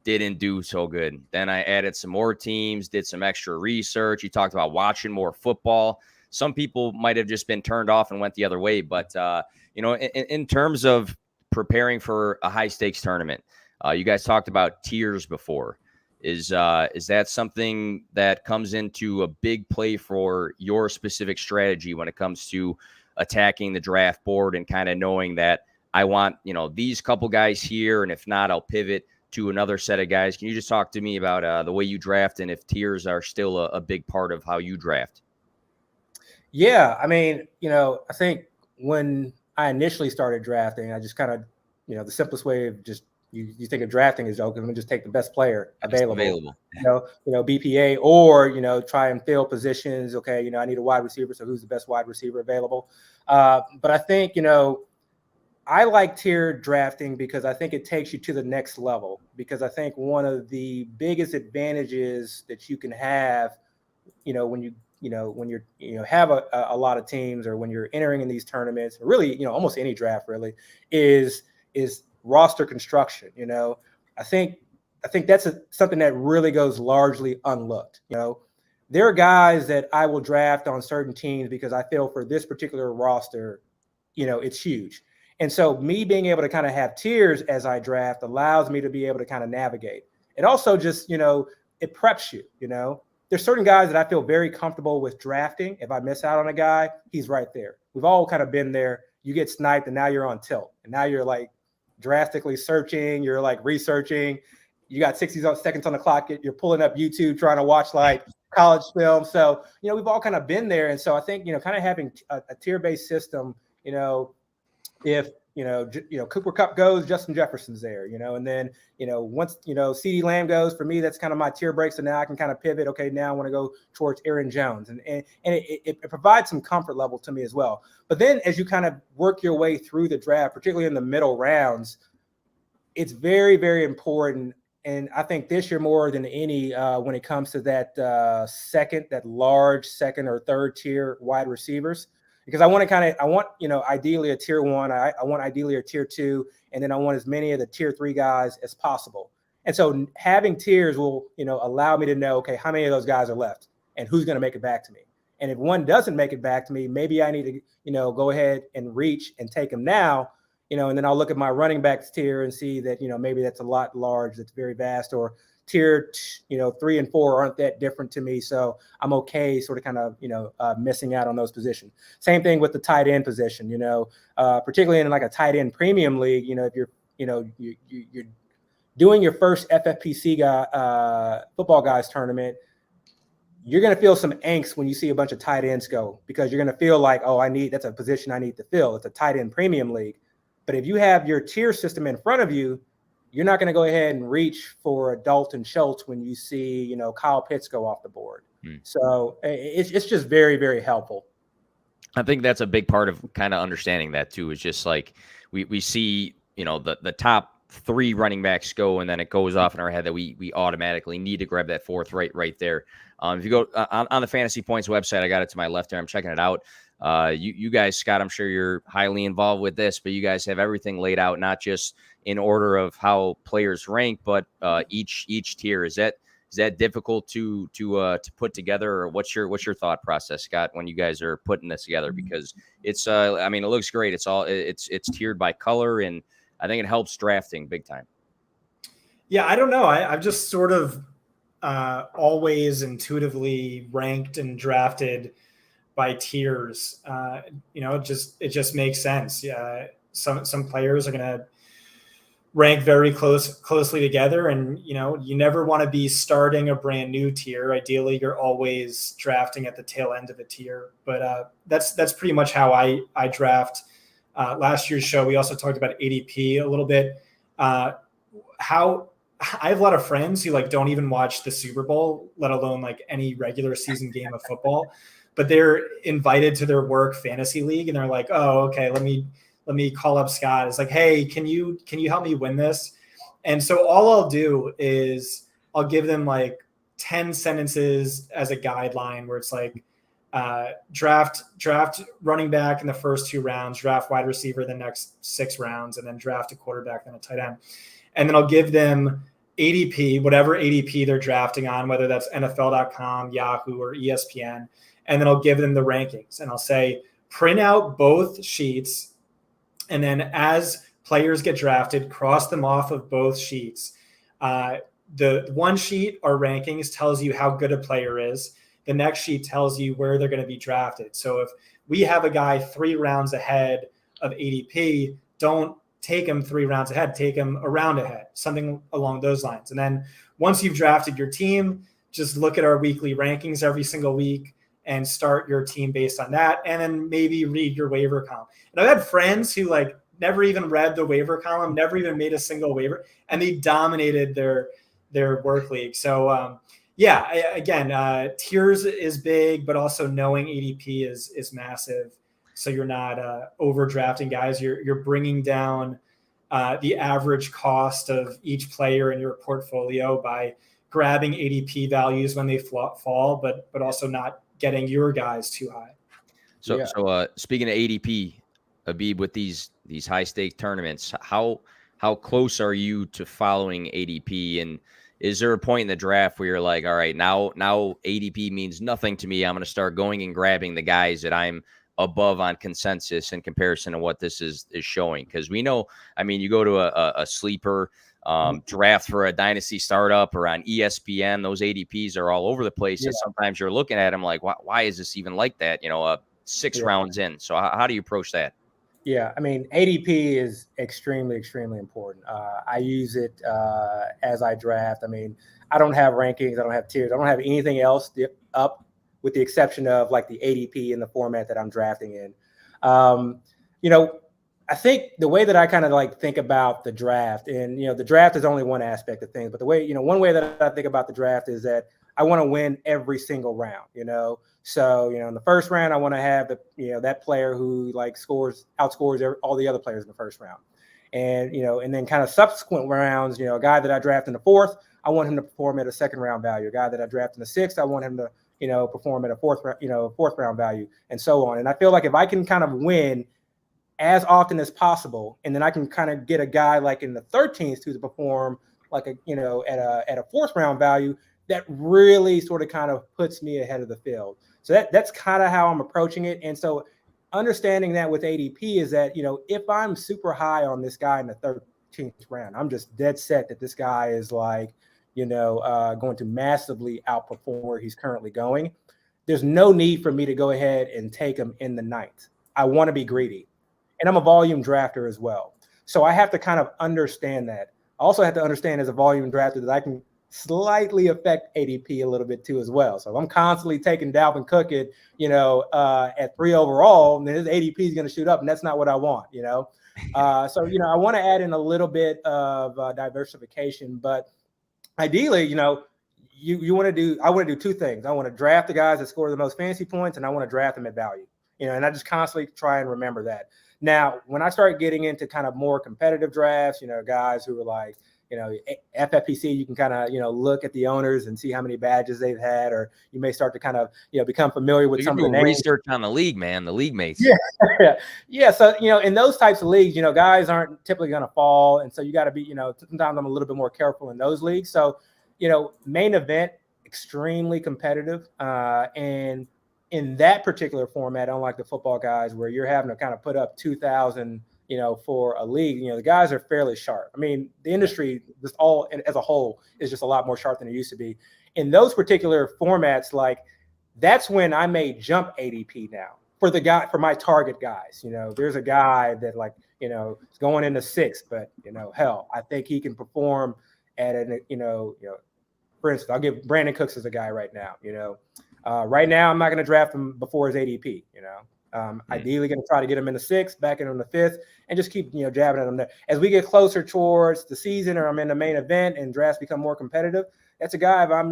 didn't do so good. Then I added some more teams, did some extra research. You talked about watching more football. Some people might have just been turned off and went the other way. But in terms of preparing for a high stakes tournament. You guys talked about tiers before. Is that something that comes into a big play for your specific strategy when it comes to attacking the draft board and kind of knowing that I want, these couple guys here, and if not, I'll pivot to another set of guys? Can you just talk to me about the way you draft and if tiers are still a big part of how you draft? Yeah, I mean, I think when I initially started drafting, I just kind of, the simplest way of just you think of drafting is, okay, let me just take the best player available. BPA, or, try and fill positions. Okay, I need a wide receiver. So who's the best wide receiver available? But I think, I like tiered drafting because I think it takes you to the next level, because I think one of the biggest advantages that you can have, when you have a lot of teams, or when you're entering in these tournaments, really, almost any draft really is roster construction. I think that's something that really goes largely unlooked. There are guys that I will draft on certain teams because I feel for this particular roster, it's huge. And so me being able to kind of have tiers as I draft allows me to be able to kind of navigate. It also just, it preps you. There's certain guys that I feel very comfortable with drafting. If I miss out on a guy, he's right there. We've all kind of been there. You get sniped and now you're on tilt. And now you're like drastically searching. You're like researching. You got 60 seconds on the clock. You're pulling up YouTube, trying to watch like college film. So, we've all kind of been there. And so I think, kind of having a tier-based system, if, Cooper Kupp goes, Justin Jefferson's there, and then, once, CeeDee Lamb goes, for me, that's kind of my tier break. So now I can kind of pivot. Okay, now I want to go towards Aaron Jones. And it provides some comfort level to me as well. But then as you kind of work your way through the draft, particularly in the middle rounds, it's very, very important. And I think this year more than any, when it comes to that large second or third tier wide receivers, because I want, ideally a tier one, I want ideally a tier two, and then I want as many of the tier three guys as possible. And so having tiers will, allow me to know, okay, how many of those guys are left and who's going to make it back to me. And if one doesn't make it back to me, maybe I need to, go ahead and reach and take him now, and then I'll look at my running backs tier and see that, maybe that's a lot large, that's very vast, or tier, 3 and 4 aren't that different to me. So I'm okay sort of kind of, missing out on those positions. Same thing with the tight end position, particularly in like a tight end premium league, if you're, you're doing your first FFPC football guys tournament, you're going to feel some angst when you see a bunch of tight ends go, because you're going to feel like, oh, that's a position I need to fill. It's a tight end premium league. But if you have your tier system in front of you, you're not going to go ahead and reach for a Dalton Schultz when you see, Kyle Pitts go off the board. So it's just very, very helpful. I think that's a big part of kind of understanding that too. Is just like we see, the top 3 running backs go, and then it goes off in our head that we automatically need to grab that fourth right there. If you go on the Fantasy Points website, I got it to my left there. I'm checking it out. You guys, Scott, I'm sure you're highly involved with this, but you guys have everything laid out, not just in order of how players rank, but each tier. Is that difficult to put together, or what's your thought process, Scott, when you guys are putting this together? Because it's I mean, it looks great. It's tiered by color, and I think it helps drafting big time. Yeah, I don't know. I've just sort of always intuitively ranked and drafted by tiers. It just makes sense. Some players are going to rank very closely together, and you never want to be starting a brand new tier. Ideally, you're always drafting at the tail end of a tier. But that's pretty much how I draft. Last year's show, we also talked about ADP a little bit. How I have a lot of friends who don't even watch the Super Bowl, let alone any regular season game of football, but they're invited to their work fantasy league, and they're like, "Oh, okay, let me call up Scott." It's like, "Hey, can you help me win this?" And so all I'll do is I'll give them 10 sentences as a guideline, where it's draft running back in the first 2 rounds, draft wide receiver the next 6 rounds, and then draft a quarterback, then a tight end. And then I'll give them ADP, whatever ADP they're drafting on, whether that's NFL.com, Yahoo, or ESPN. And then I'll give them the rankings. And I'll say, print out both sheets. And then as players get drafted, cross them off of both sheets. The one sheet, our rankings, tells you how good a player is. The next sheet tells you where they're going to be drafted. So if we have a guy 3 rounds ahead of ADP, don't take him 3 rounds ahead, take him a round ahead, something along those lines. And then once you've drafted your team, just look at our weekly rankings every single week and start your team based on that. And then maybe read your waiver column. And I've had friends who never even read the waiver column, never even made a single waiver, and they dominated their work league. So tiers is big, but also knowing ADP is massive. So you're not overdrafting guys. You're bringing down the average cost of each player in your portfolio by grabbing ADP values when they fall, but also not getting your guys too high. So speaking of ADP, Abib, with these high stake tournaments, how close are you to following ADP? And is there a point in the draft where you're like, all right, now ADP means nothing to me, I'm going to start going and grabbing the guys that I'm above on consensus in comparison to what this is showing? Because we know, I mean, you go to a sleeper draft for a dynasty startup or on ESPN, those ADPs are all over the place. And sometimes you're looking at them like, why is this even like that? 6 rounds in. So how do you approach that? Yeah, I mean, ADP is extremely, extremely important. I use it as I draft. I mean, I don't have rankings. I don't have tiers. I don't have anything else up, with the exception of the ADP in the format that I'm drafting in. I think the way that I kind of think about the draft, and, the draft is only one aspect of things, but the way, one way that I think about the draft is that I want to win every single round, So, in the first round, I want to have that player who outscores all the other players in the first round. And, and then kind of subsequent rounds, a guy that I draft in the 4th, I want him to perform at a 2nd round value. A guy that I draft in the 6th, I want him to, perform at a 4th round value, and so on. And I feel like if I can kind of win as often as possible, and then I can kind of get a guy in the 13th to perform at a 4th round value, that really sort of kind of puts me ahead of the field. So that's kind of how I'm approaching it. And so understanding that with ADP is that, if I'm super high on this guy in the 13th round, I'm just dead set that this guy is going to massively outperform where he's currently going. There's no need for me to go ahead and take him in the 9th. I want to be greedy. And I'm a volume drafter as well. So I have to kind of understand that. I also have to understand as a volume drafter that I can slightly affect ADP a little bit too as well. So if I'm constantly taking Dalvin Cook at 3 overall, then his ADP is going to shoot up, and that's not what I want, So, I want to add in a little bit of diversification, but ideally, you want to do, I want to do 2 things. I want to draft the guys that score the most fantasy points, and I want to draft them at value, and I just constantly try and remember that. Now, when I start getting into kind of more competitive drafts, guys who are FFPC, you can kind of, look at the owners and see how many badges they've had, or you may start to kind of, become familiar with some of the names. Research on the league, man, the league mates. Yeah. Yeah. So, in those types of leagues, guys aren't typically going to fall. And so you got to be, sometimes I'm a little bit more careful in those leagues. So, main event, extremely competitive. And in that particular format, unlike the football guys where you're having to kind of put up 2,000, for a league, the guys are fairly sharp. I mean, the industry just all as a whole is just a lot more sharp than it used to be. In those particular formats, like that's when I may jump ADP now for my target guys. There's a guy that is going into 6th, but hell, I think he can perform at an, for instance, I'll give Brandon Cooks as a guy right now. Right now I'm not going to draft him before his ADP. Ideally going to try to get him in the 6th, back in the 5th, and just keep jabbing at him there. As we get closer towards the season, or I'm in the main event and drafts become more competitive, that's a guy. If I'm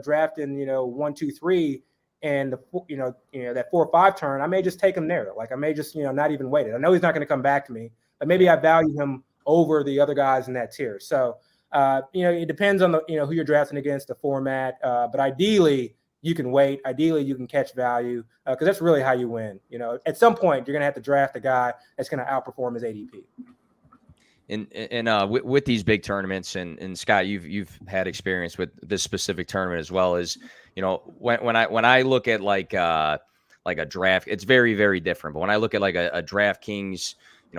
drafting 1, 2, 3, and that 4 or 5 turn, I may just take him there. Like I may just not even wait it. I know he's not going to come back to me, but maybe I value him over the other guys in that tier. So it depends on the who you're drafting against, the format, but ideally you can wait. Ideally, you can catch value because that's really how you win. At some point, you're going to have to draft a guy that's going to outperform his ADP. And with these big tournaments, and Scott, you've had experience with this specific tournament as well as when I look at like a draft, it's very, very different. But when I look at like a DraftKings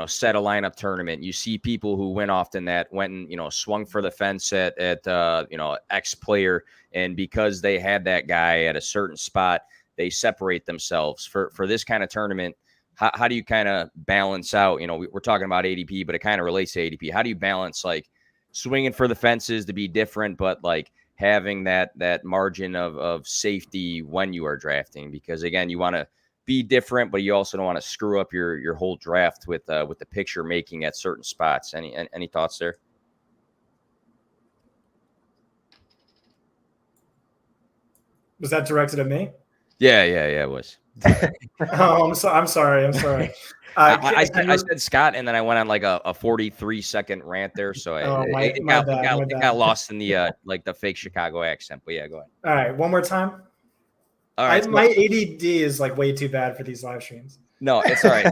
set a lineup tournament, you see people who win often that went and swung for the fence at X player, and because they had that guy at a certain spot, they separate themselves. For this kind of tournament, how do you kind of balance out? We're talking about ADP, but it kind of relates to ADP. How do you balance like swinging for the fences to be different, but like having that margin of safety when you are drafting? Because again, you want to be different, but you also don't want to screw up your whole draft with the picture making at certain spots. Any thoughts there? Was that directed at me? Yeah, it was. Oh, I'm sorry. I said Scott, and then I went on like a 43-second rant there, so it got lost in the the fake Chicago accent. But yeah, go ahead. All right, one more time. All right, my ADD is like way too bad for these live streams. No, it's all right.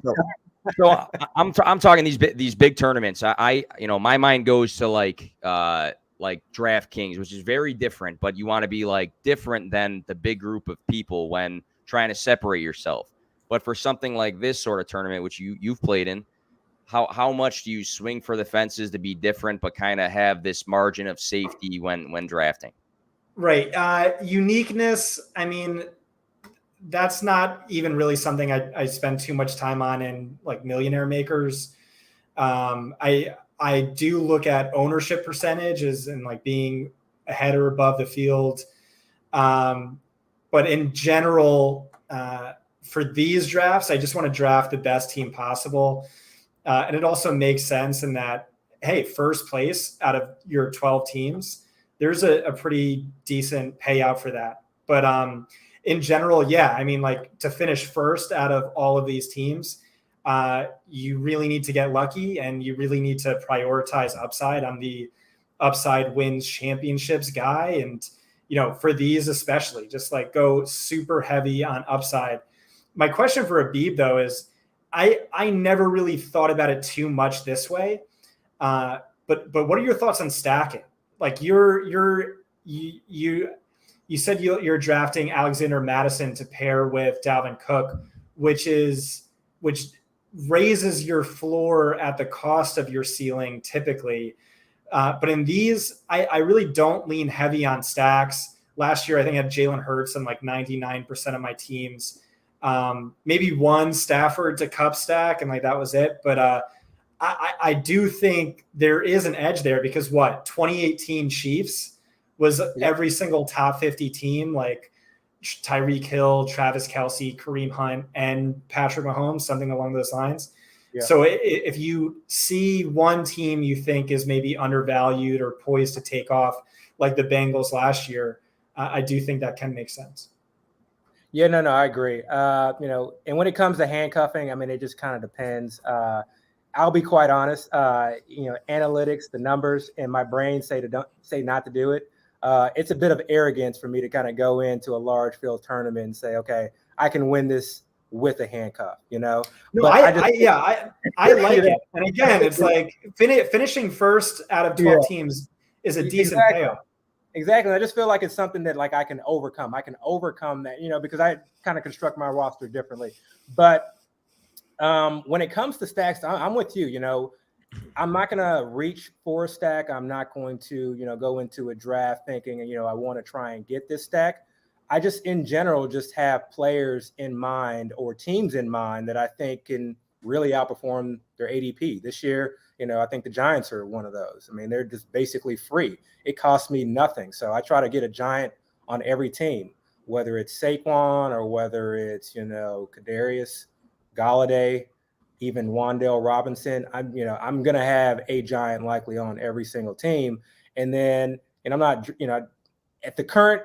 So I'm talking these big tournaments. I my mind goes to like DraftKings, which is very different, but you want to be like different than the big group of people when trying to separate yourself. But for something like this sort of tournament, which you've played in, how much do you swing for the fences to be different, but kind of have this margin of safety when drafting? Right. Uniqueness. I mean, that's not even really something I spend too much time on in like Millionaire Makers. I do look at ownership percentages and like being ahead or above the field. But in general, for these drafts, I just want to draft the best team possible. And it also makes sense in that, hey, first place out of your 12 teams, there's a pretty decent payout for that. But in general, yeah, I mean, like to finish first out of all of these teams, you really need to get lucky and you really need to prioritize upside. I'm the upside wins championships guy. And, for these especially, just like go super heavy on upside. My question for Abib, though, is I never really thought about it too much this way. But what are your thoughts on stacking? Like you said you're drafting Alexander Mattison to pair with Dalvin Cook, which raises your floor at the cost of your ceiling typically. But in these, I really don't lean heavy on stacks. Last year, I think I had Jalen Hurts on like 99% of my teams. Maybe one Stafford to Cup stack, and like that was it. But I do think there is an edge there because 2018 Chiefs was every single top 50 team, like Tyreek Hill, Travis Kelce, Kareem Hunt, and Patrick Mahomes, something along those lines. Yeah. So if you see one team you think is maybe undervalued or poised to take off, like the Bengals last year, I do think that can make sense. Yeah, no, I agree. And when it comes to handcuffing, I mean, it just kind of depends. I'll be quite honest. Analytics, the numbers, and my brain say not to do it. It's a bit of arrogance for me to kind of go into a large field tournament and say, okay, I can win this with a handcuff. No, but I like it. And again, it's like finishing first out of 12 teams is a decent payoff. Exactly. I just feel like it's something that like I can overcome. I can overcome that, because I kind of construct my roster differently. But when it comes to stacks, I'm with you. I'm not going to reach for a stack. I'm not going to, go into a draft thinking, I want to try and get this stack. I just, in general, just have players in mind or teams in mind that I think can really outperform their ADP this year. I think the Giants are one of those. I mean, they're just basically free. It costs me nothing. So I try to get a Giant on every team, whether it's Saquon or whether it's, Kadarius, Galladay, even Wan'Dale Robinson. I'm going to have a Giant likely on every single team. And then, and I'm not, at the current,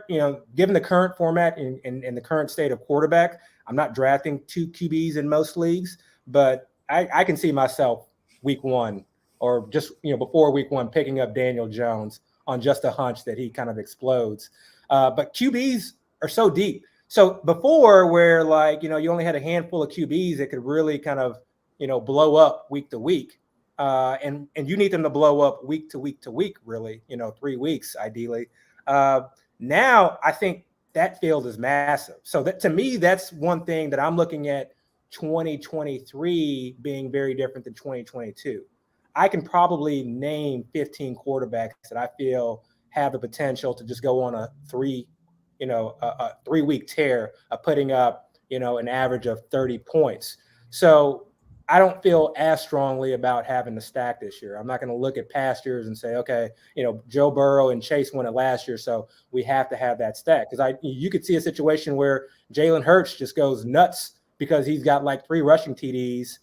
given the current format and the current state of quarterback, I'm not drafting 2 QBs in most leagues, but I can see myself week 1 or just, before week 1, picking up Daniel Jones on just a hunch that he kind of explodes. But QBs are so deep. So before where like, you only had a handful of QBs that could really kind of, blow up week to week. And you need them to blow up week to week to week, really, 3 weeks, ideally. Now I think that field is massive. So that to me, that's one thing that I'm looking at 2023 being very different than 2022. I can probably name 15 quarterbacks that I feel have the potential to just go on a 3-week tear of putting up, an average of 30 points. So I don't feel as strongly about having the stack this year. I'm not going to look at past years and say, okay, Joe Burrow and Chase won it last year, so we have to have that stack. Because you could see a situation where Jalen Hurts just goes nuts because he's got like 3 rushing TDs,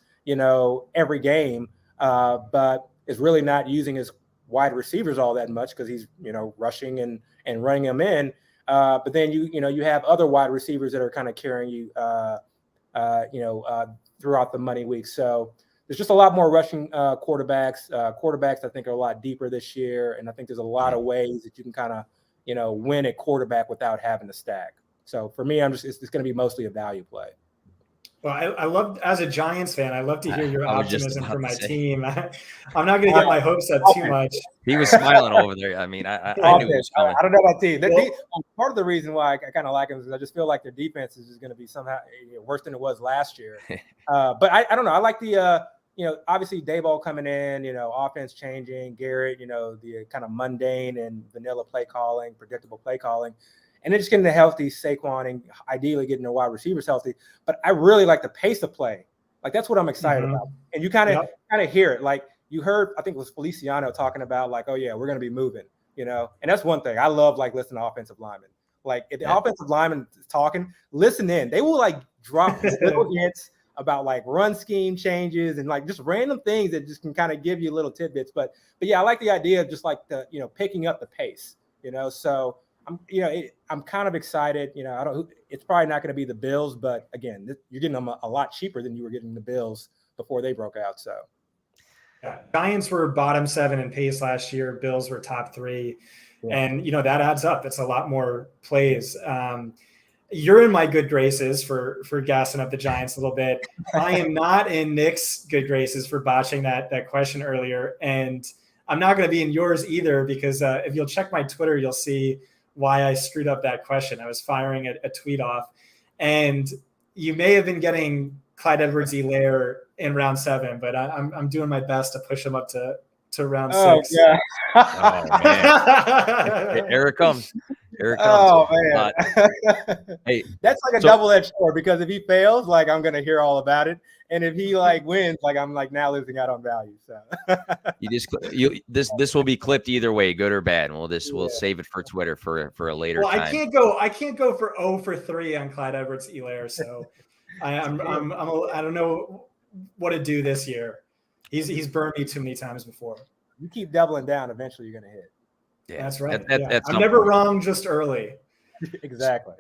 every game, but is really not using his wide receivers all that much because he's, rushing and running them in. But then you have other wide receivers that are kind of carrying you, throughout the money weeks. So there's just a lot more rushing quarterbacks. Quarterbacks I think are a lot deeper this year, and I think there's a lot of ways that you can kind of win at quarterback without having to stack. So for me, it's going to be mostly a value play. Well, I love, as a Giants fan, I love to hear your optimism for my team. I'm not going to get my hopes up too much. He was smiling over there. I mean, I knew he was coming. I don't know about team. Part of the reason why I kind of like him is I just feel like their defense is going to be somehow worse than it was last year. But I don't know. I like the, obviously Dayball coming in, offense changing, Garrett, the kind of mundane and vanilla play calling, predictable play calling. And then just getting the healthy Saquon and ideally getting the wide receivers healthy. But I really like the pace of play. Like, that's what I'm excited about. And you kind of hear it. Like, you heard, I think it was Feliciano talking about, like, oh, yeah, we're going to be moving, And that's one thing. I love, like, listening to offensive linemen. Like, if the offensive lineman is talking, listen in. They will, like, drop little hints about, like, run scheme changes and, like, just random things that just can kind of give you little tidbits. But yeah, I like the idea of just, like, the, picking up the pace, So I'm kind of excited. It's probably not going to be the Bills, but again, you're getting them a lot cheaper than you were getting the Bills before they broke out. So, yeah, Giants were bottom 7 in pace last year. Bills were top 3, and that adds up. It's a lot more plays. You're in my good graces for gassing up the Giants a little bit. I am not in Nick's good graces for botching that question earlier, and I'm not going to be in yours either because if you'll check my Twitter, you'll see why I screwed up that question. I was firing a tweet off, and you may have been getting Clyde Edwards-Helaire in round 7, but I'm doing my best to push him up to round 6. Yeah. Oh man, here it comes. Here it comes. Oh man, hey, that's like a double-edged sword because if he fails, like, I'm gonna hear all about it, and if he like wins, like, I'm like now losing out on value. So this will be clipped either way, good or bad. We'll save it for Twitter for a later time. I can't go for 0 for 3 on Clyde Edwards-Helaire, so I don't know what to do this year. He's burned me too many times before. You keep doubling down, eventually you're gonna hit. Yeah, that's right. I'm never wrong, just early. Exactly.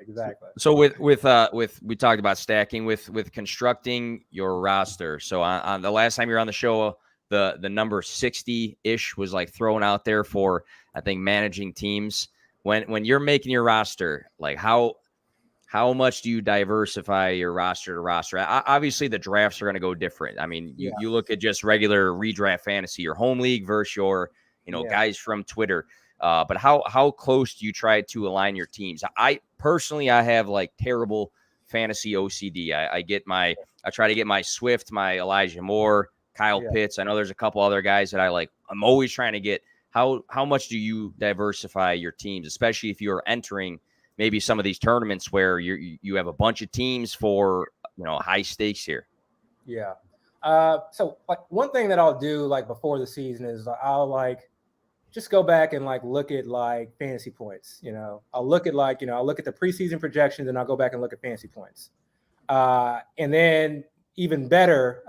So with we talked about stacking with constructing your roster. So on the last time you were on the show, the number 60-ish was like thrown out there for, I think, managing teams. When you're making your roster, like how much do you diversify your roster to roster? Obviously, the drafts are going to go different. I mean, you look at just regular redraft fantasy, your home league versus your guys from Twitter. But how close do you try to align your teams? I personally have like terrible fantasy OCD. I try to get my Swift, my Elijah Moore, Kyle Pitts. I know there's a couple other guys that I'm always trying to get. How much do you diversify your teams, especially if you're entering maybe some of these tournaments where you have a bunch of teams for high stakes here? Yeah. So like one thing that I'll do like before the season is I'll like just go back and like look at like fantasy points. I'll look at I'll look at the preseason projections and I'll go back and look at fantasy points. And then even better,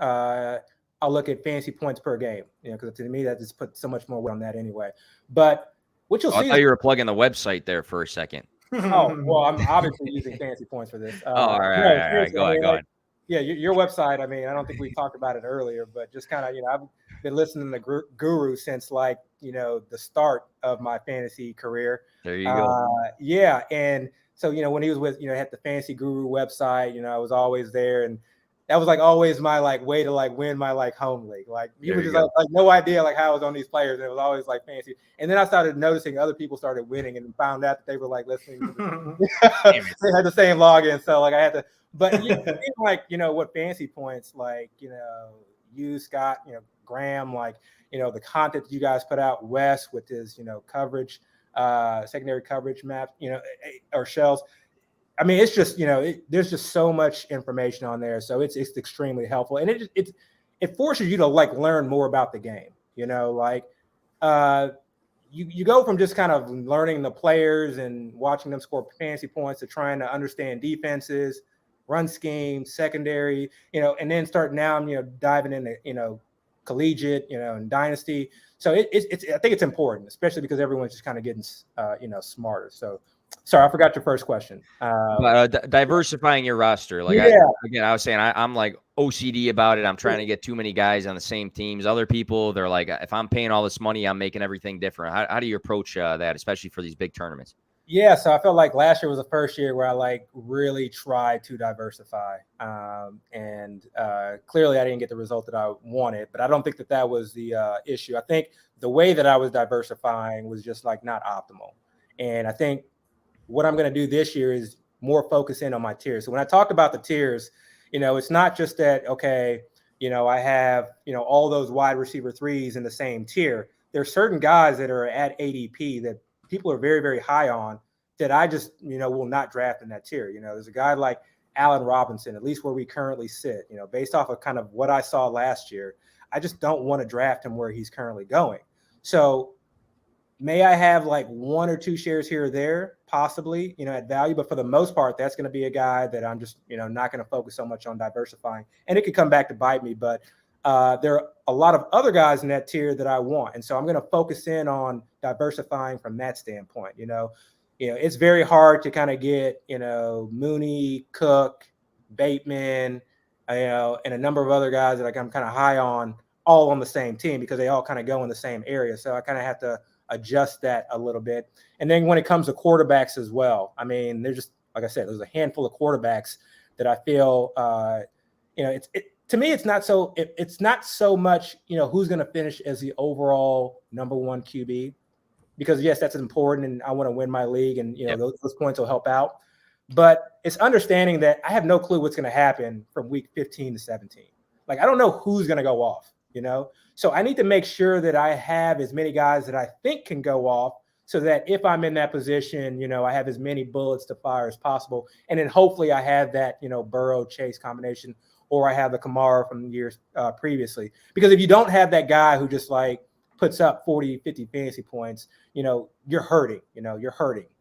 I'll look at fantasy points per game. Because to me that just puts so much more weight on that anyway. But what you'll see, I thought you were plugging the website there for a second. Oh, well, I'm obviously using fancy points for this. All right. Go ahead. Yeah, your website. I mean, I don't think we talked about it earlier, but just kind of, I've been listening to Guru since like, the start of my fantasy career. There you go. Yeah. And so, when he was with, had the Fantasy Guru website, I was always there. And that was like always my like way to like win my like home league. Like you were just like no idea like how I was on these players. And it was always like fancy. And then I started noticing other people started winning and found out that they were like listening to they had the same login. So like I had to, but like, what fancy points, like, you, Scott, Graham, like, the content that you guys put out, Wes with his, coverage, secondary coverage maps, or shells. I mean, it's just, there's just so much information on there. So it's extremely helpful. And it forces you to like learn more about the game, like you go from just kind of learning the players and watching them score fantasy points to trying to understand defenses, run schemes, secondary, and then start now, diving into, collegiate, and dynasty. So I think it's important, especially because everyone's just kind of getting, smarter. So, sorry, I forgot your first question. Diversifying your roster. Like I was saying, I'm like OCD about it. I'm trying to get too many guys on the same teams. Other people, they're like, if I'm paying all this money, I'm making everything different. How do you approach that, especially for these big tournaments? Yeah, so I felt like last year was the first year where I like really tried to diversify, and clearly I didn't get the result that I wanted. But I don't think that was the issue. I think the way that I was diversifying was just like not optimal. And I think what I'm going to do this year is more focus in on my tiers. So when I talk about the tiers, it's not just that, okay, I have, all those wide receiver threes in the same tier. There's certain guys that are at ADP that people are very, very high on that I just, will not draft in that tier. There's a guy like Allen Robinson, at least where we currently sit, based off of kind of what I saw last year. I just don't want to draft him where he's currently going. So may I have like one or two shares here or there, possibly, at value, but for the most part, that's going to be a guy that I'm just, not going to focus so much on diversifying. And it could come back to bite me, but there are a lot of other guys in that tier that I want. And so I'm going to focus in on diversifying from that standpoint. It's very hard to kind of get, Mooney, Cook, Bateman, and a number of other guys that I'm kind of high on all on the same team because they all kind of go in the same area. So I kind of have to adjust that a little bit. And then when it comes to quarterbacks as well, I mean, there's just, like I said, there's a handful of quarterbacks that I feel, to me, it's not so much, who's going to finish as the overall number one QB, because yes, that's important. And I want to win my league and, those points will help out. But it's understanding that I have no clue what's going to happen from week 15 to 17. Like, I don't know who's going to go off, So I need to make sure that I have as many guys that I think can go off so that if I'm in that position, I have as many bullets to fire as possible. And then hopefully I have that, Burrow Chase combination, or I have the Kamara from years previously. Because if you don't have that guy who just like puts up 40, 50 fantasy points, you're hurting,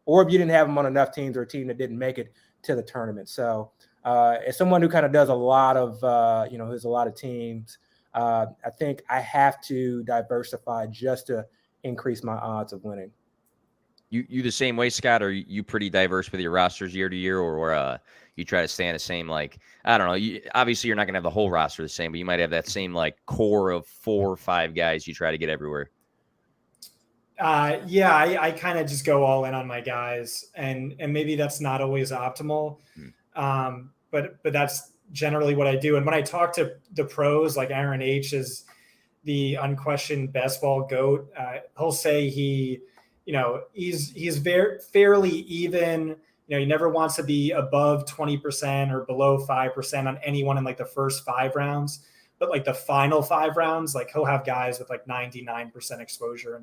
Or if you didn't have him on enough teams or a team that didn't make it to the tournament. So as someone who kind of does a lot of, there's a lot of teams, I think I have to diversify just to increase my odds of winning. You the same way, Scott? Or you pretty diverse with your rosters year to year, or you try to stay in the same, like, I don't know. Obviously, you're not going to have the whole roster the same, but you might have that same like core of 4 or 5 guys you try to get everywhere. Yeah, I kind of just go all in on my guys, and maybe that's not always optimal, but that's generally what I do. And when I talk to the pros, like Aaron H is the unquestioned best ball GOAT, he'll say he's very fairly even. He never wants to be above 20% or below 5% on anyone in like the first 5 rounds. But like the final 5 rounds, like he'll have guys with like 99% exposure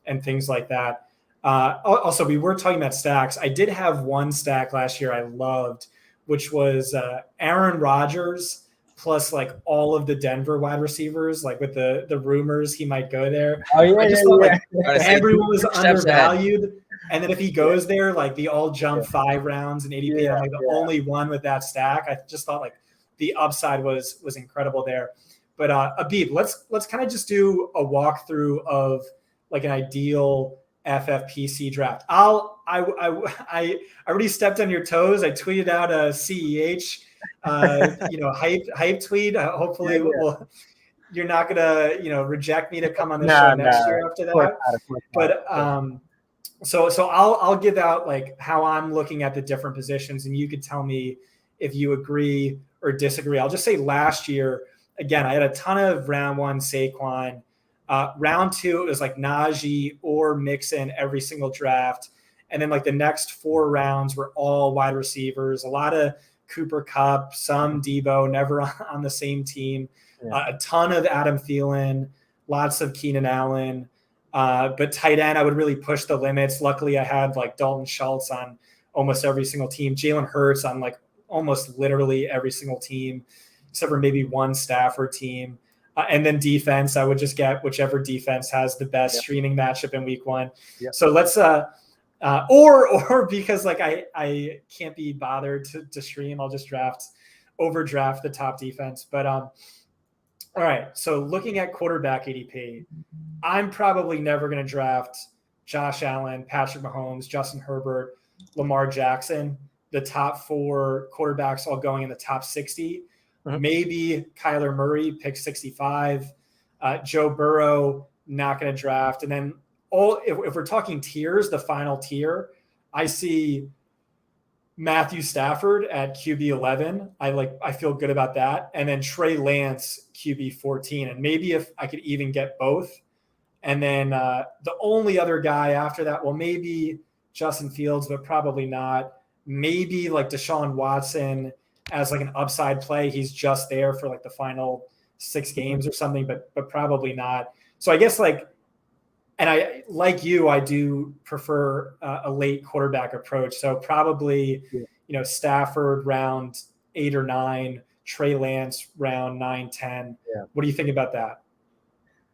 and things like that. Also, we were talking about stacks. I did have one stack last year I loved, which was Aaron Rodgers plus like all of the Denver wide receivers, like with the rumors he might go there. Oh, yeah, I just thought like everyone was undervalued. And then if he goes there, like the all jump 5 rounds in ADP, I'm like the only one with that stack. I just thought like the upside was incredible there. But Abib, let's kind of just do a walkthrough of like an ideal FFPC draft. I already stepped on your toes. I tweeted out a CEH hype tweet. Hopefully you're not gonna reject me to come on the show next year after that. But so I'll give out like how I'm looking at the different positions, and you could tell me if you agree or disagree. I'll just say last year, again, I had a ton of round 1 Saquon. Round 2, it was like Najee or Mixon every single draft. And then like the next 4 rounds were all wide receivers, a lot of Cooper Kupp, some Debo, never on the same team, a ton of Adam Thielen, lots of Keenan Allen. But tight end, I would really push the limits. Luckily, I had like Dalton Schultz on almost every single team, Jalen Hurts on like almost literally every single team, except for maybe one Stafford team. And then defense, I would just get whichever defense has the best streaming matchup in week 1. So let's or because like I can't be bothered to stream, I'll just overdraft the top defense. But all right, so looking at quarterback ADP, I'm probably never going to draft Josh Allen, Patrick Mahomes, Justin Herbert, Lamar Jackson, the top 4 quarterbacks all going in the top 60. Maybe Kyler Murray, pick 65. Joe Burrow, not going to draft. And then if we're talking tiers, the final tier, I see Matthew Stafford at QB 11. I feel good about that. And then Trey Lance, QB 14. And maybe if I could even get both. And then the only other guy after that, well, maybe Justin Fields, but probably not. Maybe like Deshaun Watson as like an upside play. He's just there for like the final 6 games or something, but probably not. So I guess like, and I, like you, I do prefer a late quarterback approach. So probably, Stafford round 8 or 9, Trey Lance round 9, 10. What do you think about that?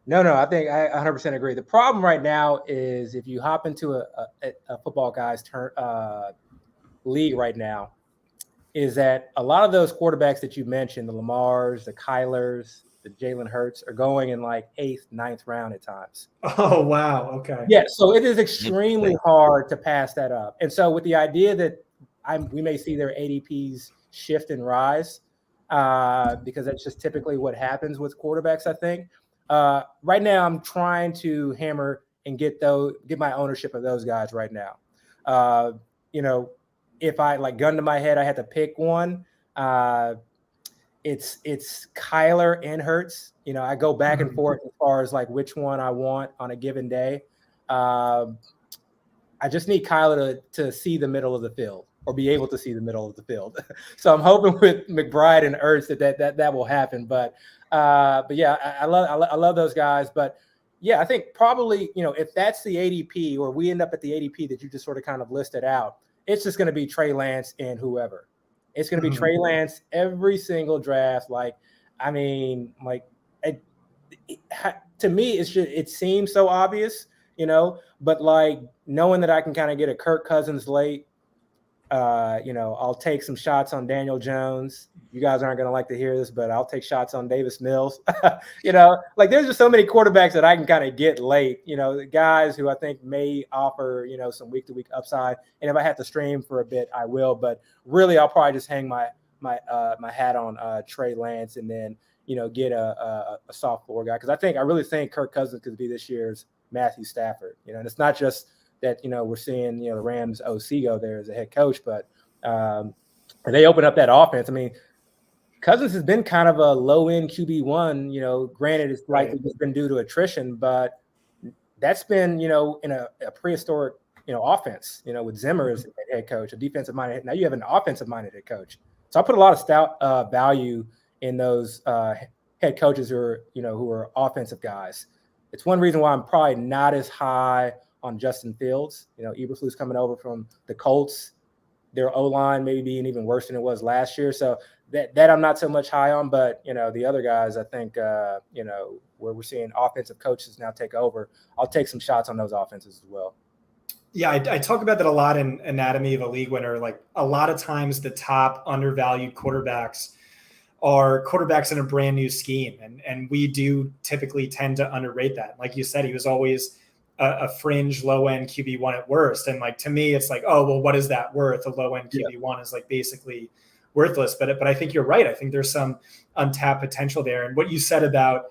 No, I think I 100% agree. The problem right now is if you hop into a football guy's league right now, is that a lot of those quarterbacks that you mentioned, the Lamars, the Kylers, the Jalen Hurts, are going in like 8th, 9th round at times. Oh, wow. Okay. Yeah, so it is extremely hard to pass that up. And so with the idea that we may see their ADPs shift and rise, because that's just typically what happens with quarterbacks, I think. Right now, I'm trying to hammer and get my ownership of those guys right now. If I like gun to my head, I had to pick one. It's Kyler and Hurts. I go back and forth as far as like which one I want on a given day. I just need Kyler to see the middle of the field or be able to see the middle of the field. So I'm hoping with McBride and Hurts that will happen. But yeah, I love those guys. But yeah, I think probably if that's the ADP or we end up at the ADP that you just sort of kind of listed out, it's just going to be Trey Lance and whoever. It's going to be Trey Lance every single draft. To me, it seems so obvious, but like knowing that I can kind of get a Kirk Cousins late, I'll take some shots on Daniel Jones. You guys aren't going to like to hear this, but I'll take shots on Davis Mills. There's just so many quarterbacks that I can kind of get late, the guys who I think may offer, some week-to-week upside. And if I have to stream for a bit, I will. But really, I'll probably just hang my hat on Trey Lance and then, get a soft floor guy. Because I really think Kirk Cousins could be this year's Matthew Stafford, and it's not just that, we're seeing, the Rams OC go there as a head coach, but and they open up that offense. I mean, Cousins has been kind of a low-end QB1, granted it's likely just been due to attrition, but that's been, in a prehistoric, offense, with Zimmer as head coach, a defensive-minded. Now you have an offensive-minded head coach. So I put a lot of stout value in those head coaches who are offensive guys. It's one reason why I'm probably not as high on Justin Fields. Eberflus coming over from the Colts, their O-line maybe being even worse than it was last year. So that I'm not so much high on, but, the other guys, I think, where we're seeing offensive coaches now take over, I'll take some shots on those offenses as well. Yeah, I talk about that a lot in Anatomy of a League Winner. Like a lot of times the top undervalued quarterbacks are quarterbacks in a brand new scheme. And we do typically tend to underrate that. Like you said, he was always a fringe low-end QB1 at worst. And like, to me, it's like, oh, well, what is that worth? A low-end QB1 is like basically worthless. But I think you're right. I think there's some untapped potential there. And what you said about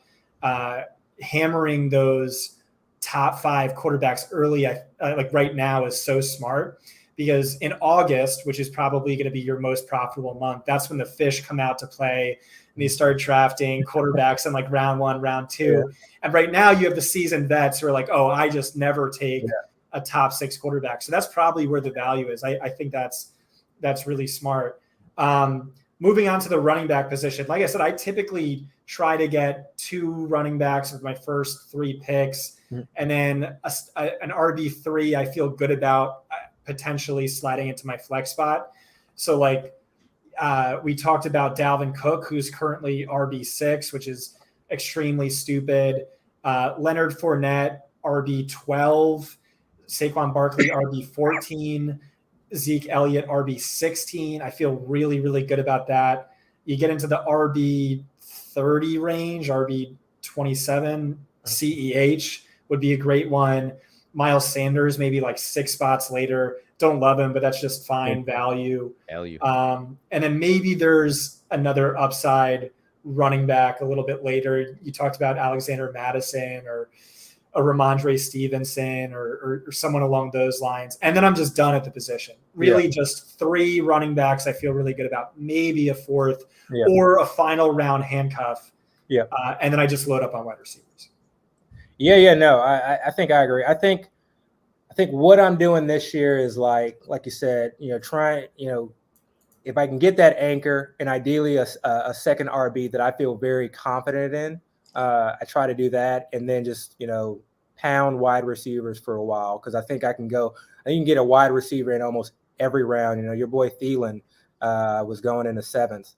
hammering those top 5 quarterbacks early, like right now, is so smart. Because in August, which is probably going to be your most profitable month, that's when the fish come out to play and they start drafting quarterbacks in like round 1, round 2. Yeah. And right now you have the seasoned vets who are like, oh, I just never take a top 6 quarterback. So that's probably where the value is. I think that's really smart. Moving on to the running back position. Like I said, I typically try to get 2 running backs with my first 3 picks. Mm-hmm. And then an RB3 I feel good about potentially sliding into my flex spot. So like we talked about Dalvin Cook, who's currently RB6, which is extremely stupid. Leonard Fournette, RB12. Saquon Barkley, RB14. Zeke Elliott, RB16. I feel really, really good about that. You get into the RB30 range, RB27. CEH would be a great one. Miles Sanders, maybe like 6 spots later. Don't love him, but that's just fine value. And then maybe there's another upside running back a little bit later. You talked about Alexander Madison or a Ramondre Stevenson or someone along those lines. And then I'm just done at the position. Really just 3 running backs I feel really good about, maybe a 4th or a final round handcuff. And then I just load up on wide receivers. No, I think I agree. I think what I'm doing this year is like you said, trying, if I can get that anchor and ideally a second RB that I feel very confident in, I try to do that and then just, pound wide receivers for a while. Cause I think I can get a wide receiver in almost every round. Your boy Thielen was going in the 7th.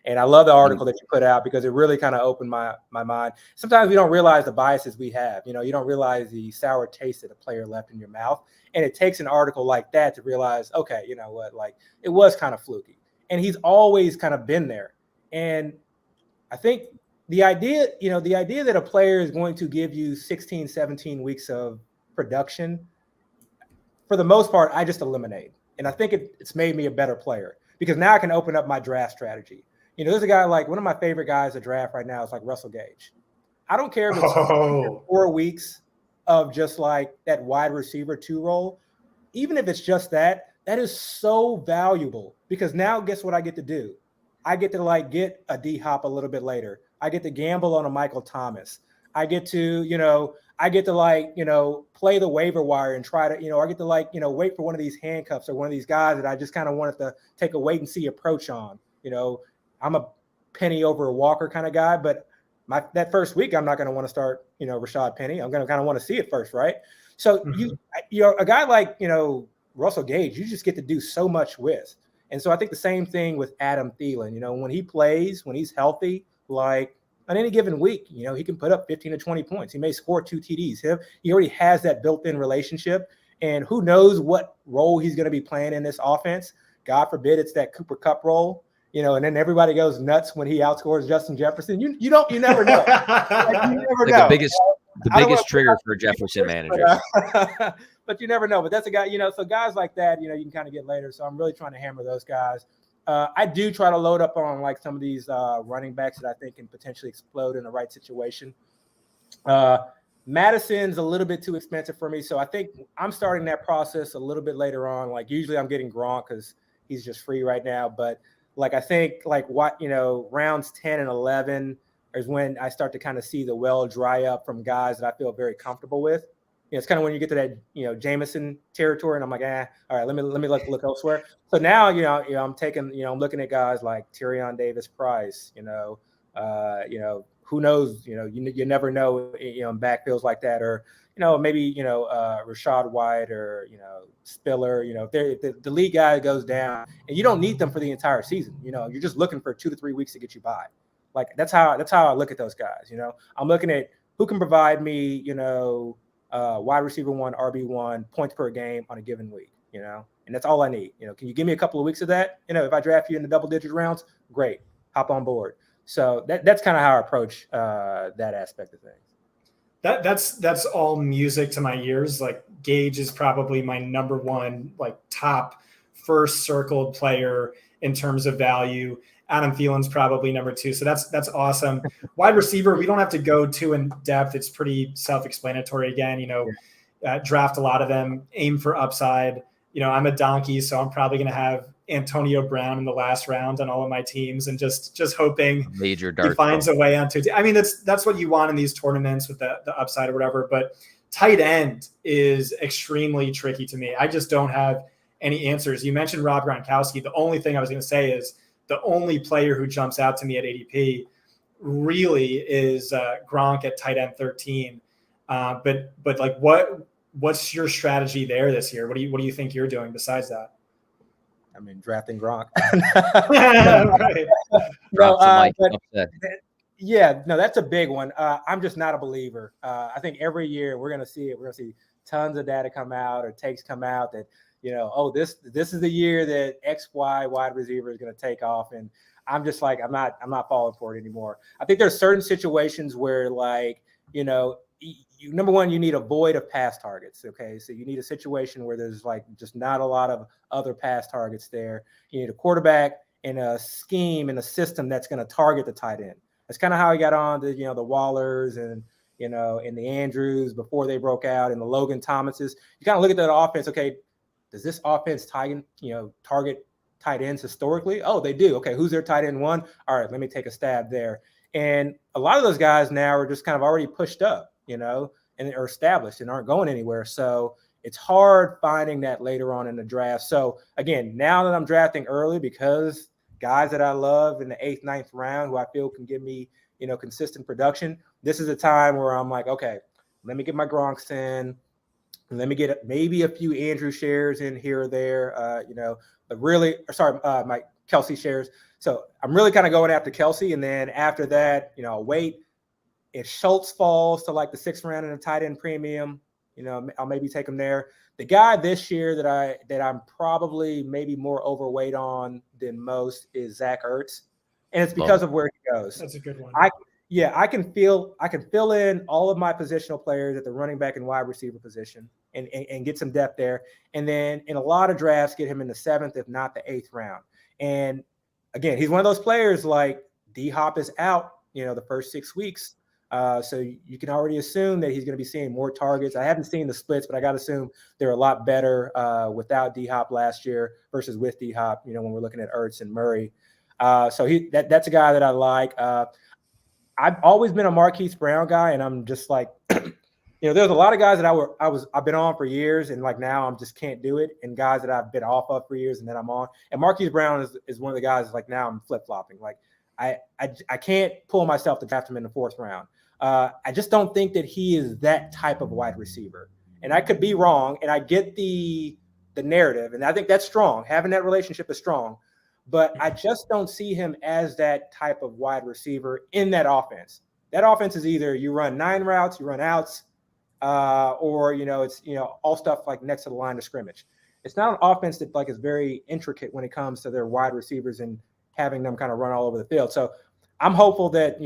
And I love the article that you put out because it really kind of opened my mind. Sometimes we don't realize the biases we have. You don't realize the sour taste that a player left in your mouth. And it takes an article like that to realize, okay, you know what, like it was kind of fluky. And he's always kind of been there. And I think the idea that a player is going to give you 16, 17 weeks of production, for the most part, I just eliminate. And I think it's made me a better player. Because now I can open up my draft strategy. There's a guy like one of my favorite guys to draft right now is like Russell Gage. I don't care if it's 4 weeks of just like that wide receiver 2 role. Even if it's just that is so valuable because now guess what I get to do? I get to like get a D-Hop a little bit later. I get to gamble on a Michael Thomas. I get to, play the waiver wire and try to, I get to wait for one of these handcuffs or one of these guys that I just kind of wanted to take a wait and see approach on. I'm a penny over a Walker kind of guy, but that first week, I'm not going to want to start, Rashad Penny. I'm going to kind of want to see it first. Right. So you're a guy like, Russell Gage, you just get to do so much with. And so I think the same thing with Adam Thielen, when he plays, when he's healthy, like on any given week, he can put up 15 to 20 points. He may score 2 TDs. He already has that built-in relationship. And who knows what role he's going to be playing in this offense. God forbid it's that Cooper Kupp role, and then everybody goes nuts when he outscores Justin Jefferson. You never know. Like, you never know. The biggest trigger for a Jefferson manager. But you never know. But that's a guy, so guys like that, you can kind of get later. So I'm really trying to hammer those guys. I do try to load up on like some of these running backs that I think can potentially explode in the right situation. Madison's a little bit too expensive for me. So I think I'm starting that process a little bit later on. Like usually I'm getting Gronk because he's just free right now. But like I think like rounds 10 and 11 is when I start to kind of see the well dry up from guys that I feel very comfortable with. It's kind of when you get to that, Jameson territory, and I'm like, all right, let me look elsewhere. So now, I'm taking, I'm looking at guys like Tyrion Davis-Price, who knows, you never know, in backfields like that, or, maybe, Rashad White or, Spiller, if the league guy goes down and you don't need them for the entire season, you're just looking for 2 to 3 weeks to get you by. Like that's how I look at those guys. I'm looking at who can provide me, wide receiver 1, RB1 points per game on a given week, and that's all I need. Can you give me a couple of weeks of that? If I draft you in the double-digit rounds, great, hop on board. So that's kind of how I approach that aspect of things. That's all music to my ears. Like Gage is probably my number one, like top first circled player in terms of value. Adam Thielen's probably number 2. So that's awesome. Wide receiver, we don't have to go too in depth. It's pretty self-explanatory again, draft a lot of them, aim for upside. I'm a donkey, so I'm probably going to have Antonio Brown in the last round on all of my teams and just hoping major dart he finds a way onto it. I mean, that's what you want in these tournaments with the upside or whatever, but tight end is extremely tricky to me. I just don't have any answers. You mentioned Rob Gronkowski. The only thing I was going to say is the only player who jumps out to me at ADP really is Gronk at tight end 13. But like what's your strategy there this year? What do you think you're doing besides that? I mean, drafting Gronk. Right. No, that's a big one. I'm just not a believer. I think every year we're going to see it. We're going to see tons of data come out or takes come out that, this is the year that XY wide receiver is going to take off. And I'm just like, I'm not falling for it anymore. I think there's certain situations where like, number one, you need a void of pass targets. Okay. So you need a situation where there's like just not a lot of other pass targets there. You need a quarterback and a scheme and a system that's going to target the tight end. That's kind of how he got on the, the Wallers and, and the Andrews before they broke out and the Logan Thomases. You kind of look at that offense. Okay. Does this offense target tight ends historically? Oh, they do. Okay. Who's their tight end 1? All right. Let me take a stab there. And a lot of those guys now are just kind of already pushed up, and are established and aren't going anywhere. So it's hard finding that later on in the draft. So again, now that I'm drafting early because guys that I love in the 8th, 9th round who I feel can give me, consistent production, this is a time where I'm like, okay, let me get my Gronks in. Let me get maybe a few Andrew shares in here or there, but really, my Kelsey shares. So I'm really kind of going after Kelsey. And then after that, I'll wait. If Schultz falls to like the 6th round in a tight end premium, I'll maybe take him there. The guy this year that I'm probably maybe more overweight on than most is Zach Ertz. And it's because of where he goes. That's a good one. I can fill in all of my positional players at the running back and wide receiver position and get some depth there. And then in a lot of drafts, get him in the 7th, if not the 8th round. And again, he's one of those players like D-Hop is out, the first 6 weeks. So you can already assume that he's going to be seeing more targets. I haven't seen the splits, but I got to assume they're a lot better without D-Hop last year versus with D-Hop, when we're looking at Ertz and Murray. So that's a guy that I like. I've always been a Marquise Brown guy, and I'm just like, there's a lot of guys that I've been on for years, and like now I'm just can't do it, and guys that I've been off of for years, and then I'm on. And Marquise Brown is one of the guys like now I'm flip flopping. Like I can't pull myself to draft him in the 4th round. I just don't think that he is that type of wide receiver, and I could be wrong. And I get the narrative, and I think that's strong. Having that relationship is strong. But I just don't see him as that type of wide receiver in that offense. That offense is either you run 9 routes, you run outs, or, it's, all stuff like next to the line of scrimmage. It's not an offense that like is very intricate when it comes to their wide receivers and having them kind of run all over the field. So I'm hopeful that,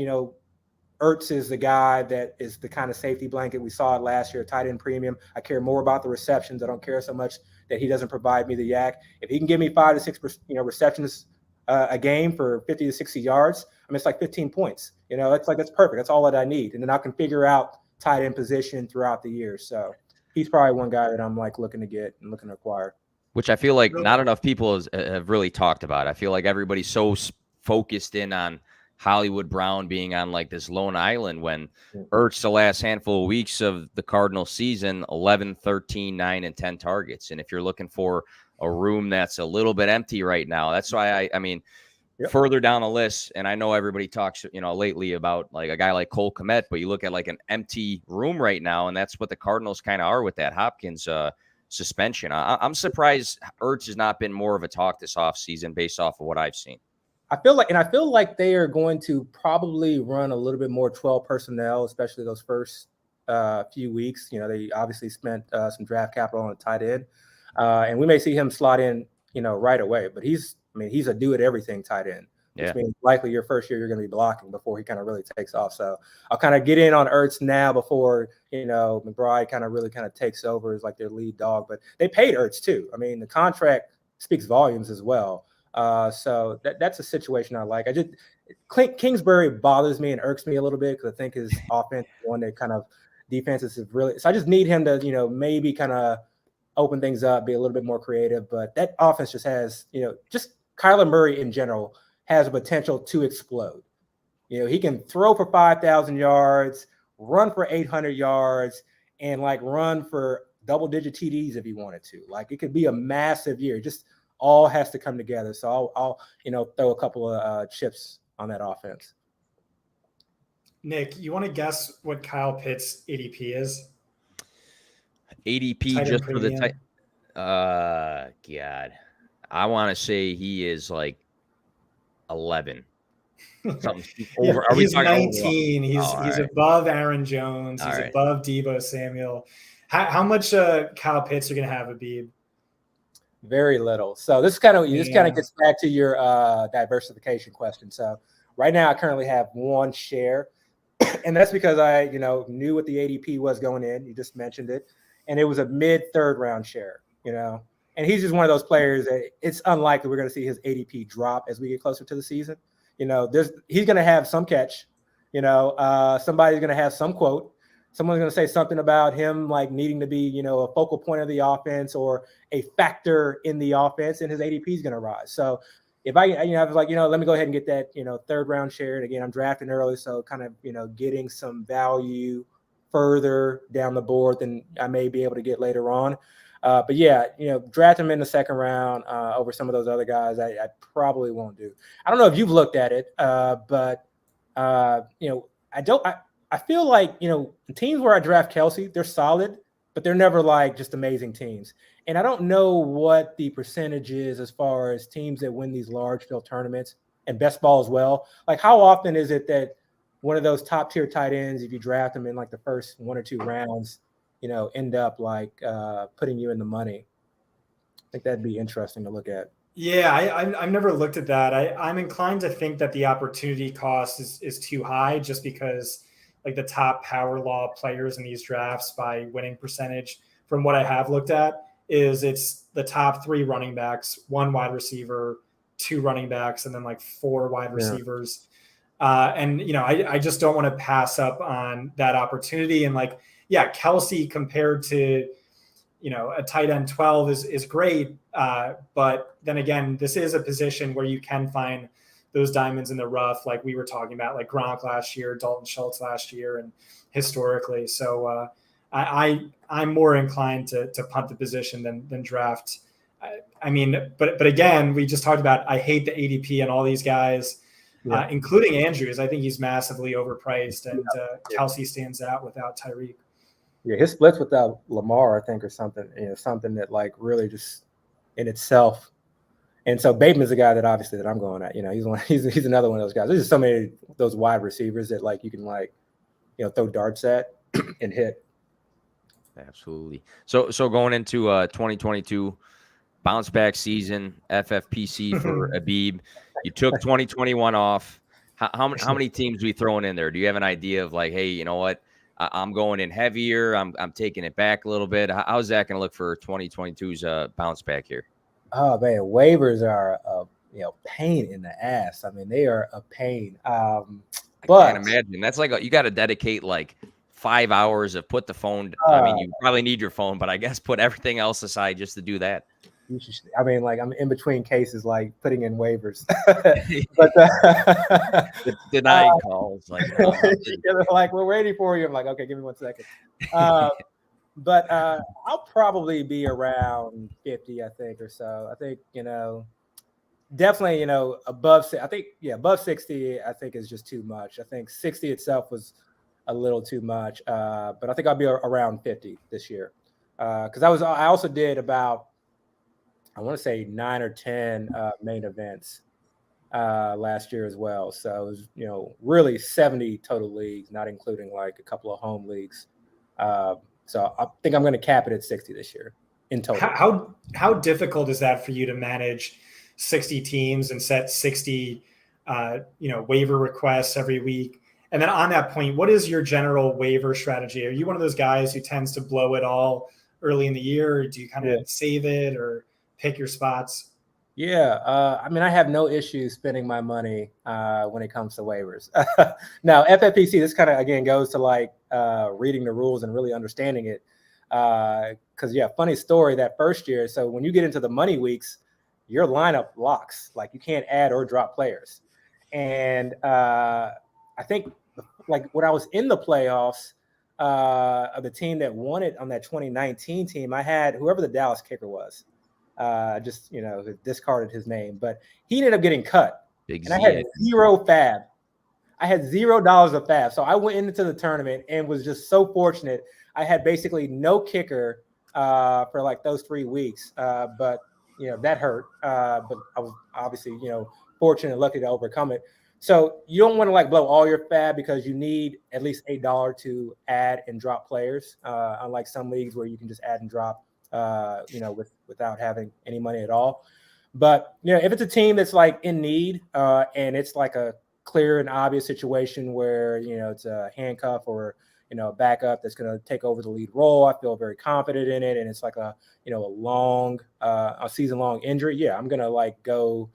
Ertz is the guy that is the kind of safety blanket. We saw it last year, tight end premium. I care more about the receptions. I don't care so much that he doesn't provide me the yak. If he can give me 5 to 6 receptions a game for 50 to 60 yards, I mean, it's like 15 points. That's perfect. That's all that I need. And then I can figure out tight end position throughout the year. So he's probably one guy that I'm like looking to get and looking to acquire. Which I feel like not enough people have really talked about. I feel like everybody's so focused in on Hollywood Brown being on like this lone island when Ertz the last handful of weeks of the Cardinals season, 11, 13, 9, and 10 targets. And if you're looking for a room that's a little bit empty right now, that's why I mean, further down the list, and I know everybody talks, lately about like a guy like Cole Kmet, but you look at like an empty room right now, and that's what the Cardinals kind of are with that Hopkins suspension. I'm surprised Ertz has not been more of a talk this offseason based off of what I've seen. I feel like they are going to probably run a little bit more 12 personnel, especially those first few weeks. They obviously spent some draft capital on a tight end, and we may see him slot in, right away. But he's a do it everything tight end, which means likely your first year you're going to be blocking before he kind of really takes off. So I'll kind of get in on Ertz now before McBride kind of takes over as like their lead dog. But they paid Ertz too. I mean, the contract speaks volumes as well. So that's a situation I like. Kingsbury bothers me and irks me a little bit because I think his offense is one that kind of defenses have really. So I just need him to maybe kind of open things up, be a little bit more creative. But that offense just has just Kyler Murray in general has a potential to explode. He can throw for 5,000 yards, run for 800 yards, and like run for double-digit TDs if he wanted to. Like it could be a massive year. Just all has to come together. So I'll throw a couple of chips on that offense. Nick, you want to guess what Kyle Pitts' ADP is? ADP just for the tight. God, I want to say he is like 11. Something over. He's 19. He's right. above Aaron Jones. He's above Deebo Samuel. How much Kyle Pitts are going to have, Abib? Very little. So this kind of gets back to your diversification question. So right now I currently have one share, and that's because I knew what the ADP was going in. You just mentioned it, and it was a mid-third round share. And he's just one of those players that it's unlikely we're going to see his ADP drop as we get closer to the season. He's going to have some catch. Somebody's going to have some quote. Someone's going to say something about him like needing to be, a focal point of the offense or a factor in the offense, and his ADP is going to rise. So if I was like, let me go ahead and get that, third round share. And again, I'm drafting early, so kind of, getting some value further down the board than I may be able to get later on. But yeah, draft him in the second round over some of those other guys. I probably won't do. I don't know if you've looked at it, but I feel like, teams where I draft Kelsey, they're solid, but they're never like just amazing teams. And I don't know what the percentage is as far as teams that win these large field tournaments and best ball as well. Like how often is it that one of those top tier tight ends, if you draft them in like the first 1 or 2 rounds, end up like putting you in the money? I think that'd be interesting to look at. Yeah, I've never looked at that. I'm inclined to think that the opportunity cost is too high just because like the top power law players in these drafts by winning percentage from what I have looked at it's the top 3 running backs, 1 wide receiver, 2 running backs, and then like 4 wide receivers. And I just don't want to pass up on that opportunity. And like, Kelsey compared to, a tight end 12 is great. But then again, this is a position where you can find those diamonds in the rough, like we were talking about, like Gronk last year, Dalton Schultz last year, and historically. So I'm more inclined to punt the position than draft. But again, we just talked about I hate the ADP and all these guys, including Andrews. I think he's massively overpriced, and Kelsey stands out without Tyreek. Yeah, his splits without Lamar, I think, or something. Something that like really just in itself. And so Bateman's a guy that obviously that I'm going at. He's another one of those guys. There's just so many of those wide receivers that like you can like, throw darts at and hit. Absolutely. So going into 2022 bounce back season, FFPC for Abib. You took 2021 off. How many teams are we throwing in there? Do you have an idea of like, hey, you know what? I'm going in heavier. I'm taking it back a little bit. How's that going to look for 2022's bounce back here? Oh man, waivers are a pain in the ass. I mean, they are a pain. I But can't imagine. That's like you got to dedicate like 5 hours of put the phone. I mean, you probably need your phone, but I guess put everything else aside just to do that. You should, I mean, like I'm in between cases, like putting in waivers, but denying calls, like like we're waiting for you. I'm like, okay, give me 1 second. But I'll probably be around 50, I think, or so. I think definitely above. I think above 60. I think is just too much. I think 60 itself was a little too much. But I think I'll be around 50 this year because I also did about, I want to say 9 or 10 main events last year as well. So it was, really 70 total leagues, not including like a couple of home leagues. So I think I'm going to cap it at 60 this year in total. How difficult is that for you to manage 60 teams and set 60, waiver requests every week? And then on that point, what is your general waiver strategy? Are you one of those guys who tends to blow it all early in the year, or do you kind of save it or pick your spots? Yeah. I mean, I have no issue spending my money when it comes to waivers. Now, FFPC, this kind of, again, goes to like reading the rules and really understanding it. Because, funny story, that first year. So when you get into the money weeks, your lineup locks. Like you can't add or drop players. And I think like when I was in the playoffs of the team that won it on that 2019 team, I had whoever the Dallas kicker was. Just discarded his name, but he ended up getting cut. I had zero fab. I had $0 of fab. So I went into the tournament and was just so fortunate. I had basically no kicker for like those 3 weeks. But that hurt. But I was obviously, fortunate and lucky to overcome it. So you don't want to like blow all your fab because you need at least $8 to add and drop players. Unlike some leagues where you can just add and drop without having any money at all. But, if it's a team that's like in need and it's like a clear and obvious situation where, it's a handcuff or, a backup that's going to take over the lead role, I feel very confident in it. And it's like a season long injury. Yeah, I'm going to like go,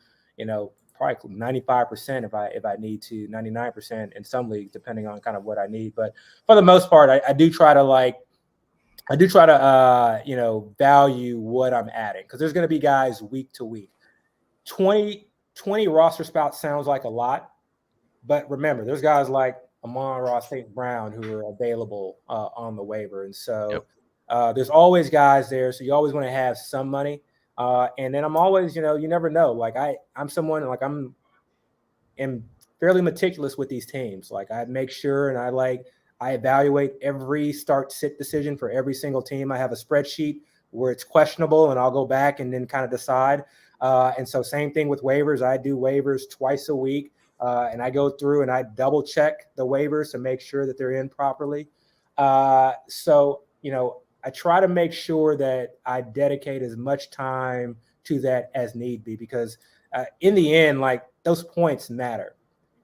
probably 95% if I need to, 99% in some leagues, depending on kind of what I need. But for the most part, I do try to value what I'm adding because there's going to be guys week to week. 20 roster spots sounds like a lot, but remember, there's guys like Amon-Ra St. Brown who are available on the waiver. And so there's always guys there. So you always want to have some money. And then I'm always, you never know. Like I'm someone like am fairly meticulous with these teams. Like I make sure and I evaluate every start-sit decision for every single team. I have a spreadsheet where it's questionable, and I'll go back and then kind of decide. And so same thing with waivers. I do waivers twice a week, and I go through and I double-check the waivers to make sure that they're in properly. So I try to make sure that I dedicate as much time to that as need be because in the end, like those points matter.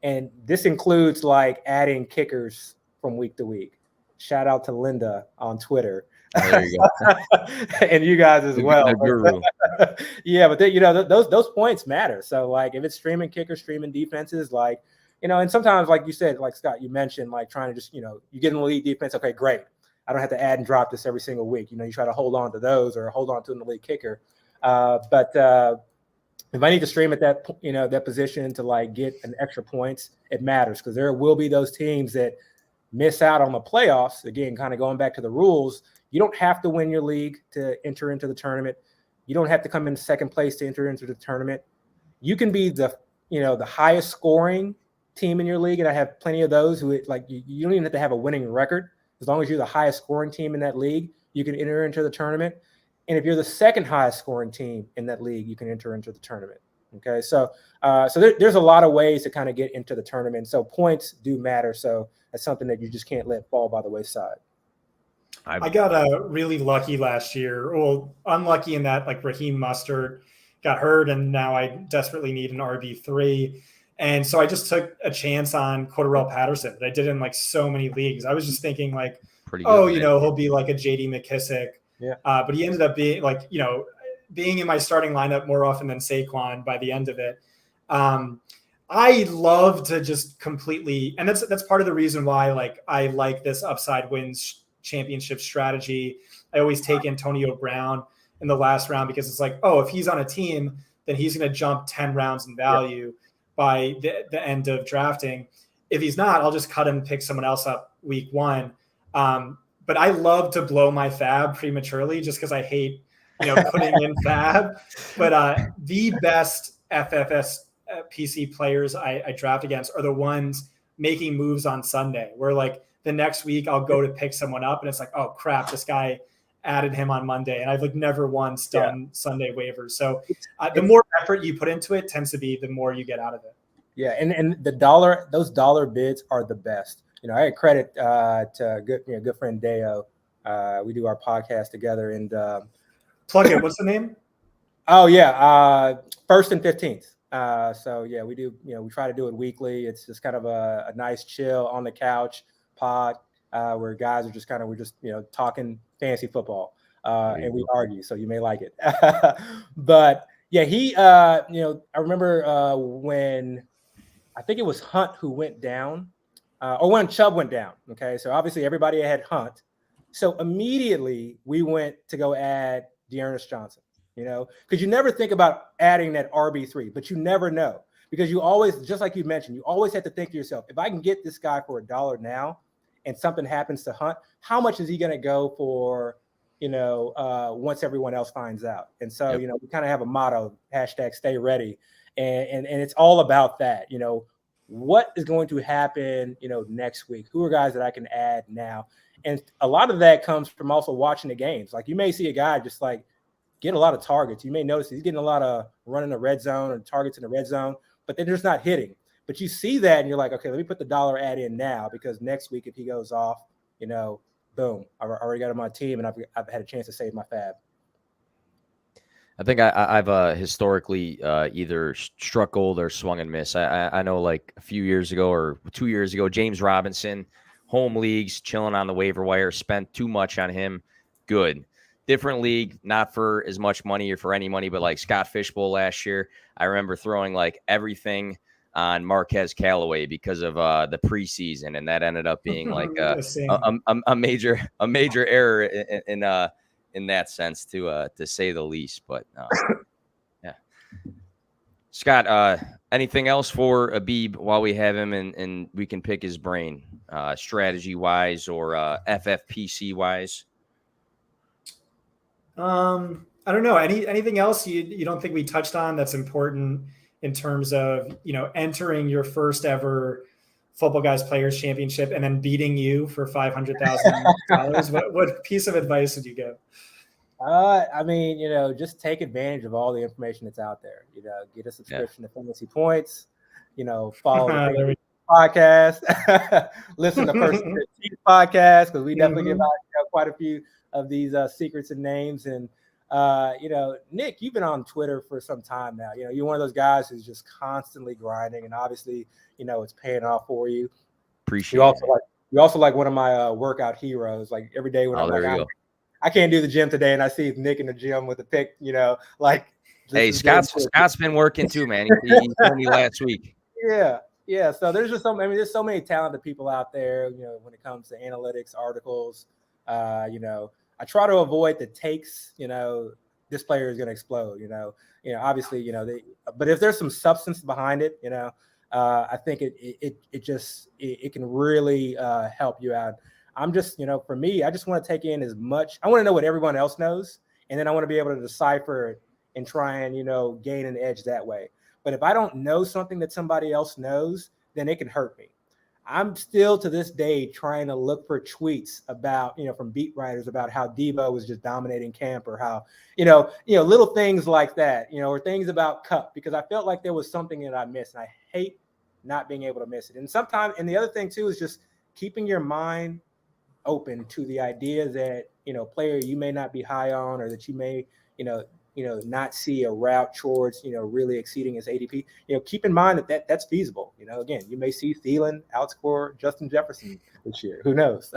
And this includes like adding kickers from week to week. Shout out to Linda on Twitter. There you go. And you guys as well. Yeah, but those points matter. So like if it's streaming kickers, streaming defenses, like, and sometimes like you said, like Scott, you mentioned like trying to just, you get an elite defense. Okay, great. I don't have to add and drop this every single week. You try to hold on to those or hold on to an elite kicker. But if I need to stream at that, that position to like get an extra points, it matters because there will be those teams that miss out on the playoffs. Again, kind of going back to the rules, you don't have to win your league to enter into the tournament. You don't have to come in second place to enter into the tournament. You can be the highest scoring team in your league, and I have plenty of those who like you don't even have to have a winning record. As long as you're the highest scoring team in that league, you can enter into the tournament. And if you're the second highest scoring team in that league, you can enter into the tournament. Okay, so there's a lot of ways to kind of get into the tournament. So points do matter. So that's something that you just can't let fall by the wayside. I got really lucky last year. Well, unlucky in that like Raheem Mostert got hurt, and now I desperately need an RB3. And so I just took a chance on Cordarrelle Patterson that I did in like so many leagues. I was just thinking like, Pretty oh, good, you man. know, he'll be like a JD McKissick. Yeah. But he ended up being like, you know, being in my starting lineup more often than Saquon by the end of it. I love to just completely, and that's part of the reason why like I like this upside wins championship strategy. I always take Antonio Brown in the last round because it's like, oh, if he's on a team, then he's going to jump 10 rounds in value by the end of drafting. If he's not, I'll just cut him and pick someone else up week one. But I love to blow my fab prematurely just because I hate, you know, putting in fab. But the best FFPC players I draft against are the ones making moves on Sunday, where like the next week I'll go to pick someone up and it's like, oh crap, this guy added him on Monday, and I've like never once done Sunday waivers. So the more effort you put into it tends to be the more you get out of it. Yeah, and those dollar bids are the best. You know, I had credit to good friend Deo. We do our podcast together, and plug it. What's the name? Oh yeah, 1st and 15th. So yeah, we do. You know, we try to do it weekly. It's just kind of a nice chill on the couch pod where guys are just we're just talking fantasy football and we argue. So you may like it, but yeah, he I remember when I think it was Hunt who went down, or when Chubb went down. Okay, so obviously everybody had Hunt, so immediately we went to go add Dearness Johnson. You know, because you never think about adding that RB3, but you never know, because you always, just like you mentioned, you always have to think to yourself, if I can get this guy for $1 now and something happens to Hunt, how much is he going to go for, once everyone else finds out? And so, we kind of have a motto, #stay ready. And it's all about that, what is going to happen, next week? Who are guys that I can add now? And a lot of that comes from also watching the games. Like you may see a guy just like get a lot of targets. You may notice he's getting a lot of run in the red zone or targets in the red zone, but they're just not hitting. But you see that and you're like, okay, let me put the dollar ad in now, because next week if he goes off, boom, I already got him on my team and I've had a chance to save my fab. I think I've historically either struck gold or swung and miss. I know like a few years ago or 2 years ago, James Robinson, home leagues, chilling on the waiver wire, spent too much on him. Good. Different league, not for as much money or for any money, but like Scott Fishbowl last year, I remember throwing like everything on Marquez Callaway because of the preseason, and that ended up being like a major error in that sense, to say the least. But yeah, Scott, anything else for Abib while we have him and we can pick his brain, strategy wise or FFPC wise? I don't know. Anything else you don't think we touched on that's important in terms of, entering your first ever Football Guys Players Championship and then beating you for $500,000? What piece of advice would you give? I mean, just take advantage of all the information that's out there. Get a subscription to Fantasy Points. Follow the podcast. Listen to First and 15 podcast, because we definitely give out quite a few of these secrets and names. And Nick, you've been on Twitter for some time now. You're one of those guys who's just constantly grinding, and obviously it's paying off for you. Appreciate you also like one of my workout heroes. Like every day when I'm like, I can't do the gym today, and I see Nick in the gym with a pic, hey, Scott's been working too, man. He told me last week. Yeah. So there's just there's so many talented people out there, when it comes to analytics, articles. I try to avoid the takes, this player is going to explode, obviously, but if there's some substance behind it, I think it can really help you out. I'm just, for me, I just want to take in as much. I want to know what everyone else knows, and then I want to be able to decipher it and try and, gain an edge that way. But if I don't know something that somebody else knows, then it can hurt me. I'm still to this day trying to look for tweets about, from beat writers about how Debo was just dominating camp, or how, little things like that, or things about Cup, because I felt like there was something that I missed, and I hate not being able to miss it. And sometimes, and the other thing too is just keeping your mind open to the idea that, player you may not be high on, or that you may, not see a route towards, really exceeding his ADP, keep in mind that's feasible. Again, you may see Thielen outscore Justin Jefferson this year. Who knows?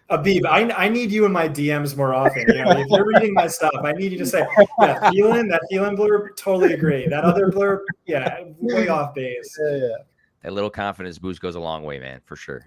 Abib, I need you in my DMs more often. If you're reading my stuff, I need you to say, yeah, that Thielen blurb, totally agree. That other blurb, yeah, way off base. Yeah. That little confidence boost goes a long way, man, for sure.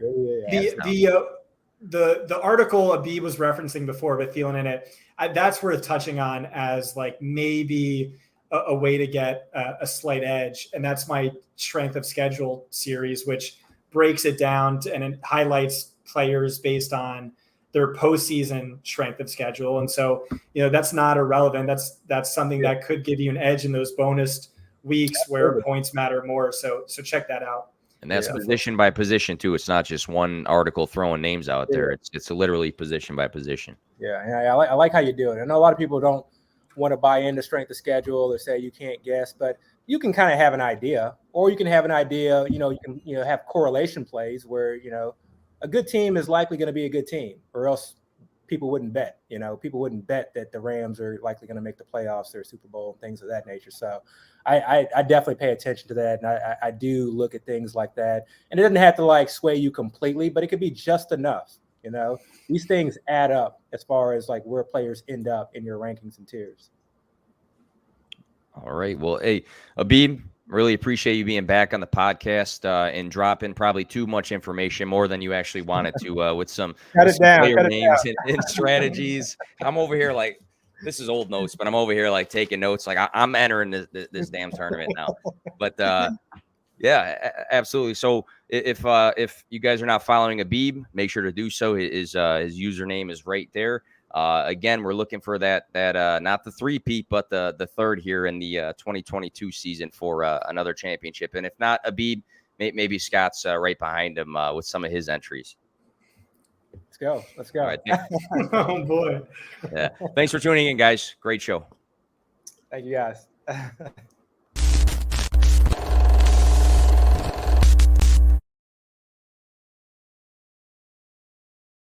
The article Abib was referencing before with Thielen in it, that's worth touching on as like maybe a way to get a slight edge. And that's my strength of schedule series, which breaks it down and it highlights players based on their postseason strength of schedule. And so, that's not irrelevant. That's something that could give you an edge in those bonus weeks where points matter more. So check that out. And that's position by position too. It's not just one article throwing names out there. It's literally position by position. Yeah, and I like how you do it. I know a lot of people don't want to buy into strength of schedule or say you can't guess, but you can kind of have an idea, or you can have an idea. You can have correlation plays where a good team is likely going to be a good team, or else people wouldn't bet. People wouldn't bet that the Rams are likely going to make the playoffs or Super Bowl and things of that nature. So I definitely pay attention to that, and I do look at things like that. And it doesn't have to like sway you completely, but it could be just enough. These things add up as far as like where players end up in your rankings and tiers. All right. Well, hey, Abib, really appreciate you being back on the podcast and dropping probably too much information, more than you actually wanted to, with some player names and strategies. I'm over here like, this is old notes, but I'm over here like taking notes. Like I'm entering this damn tournament now. But yeah, absolutely. So if you guys are not following Abib, make sure to do so. His username is right there. Again, we're looking for that not the three-peat, but the third here in the 2022 season for another championship. And if not Abib, maybe Scott's right behind him with some of his entries. Let's go. All right, oh boy. Yeah. Thanks for tuning in, guys. Great show. Thank you, guys.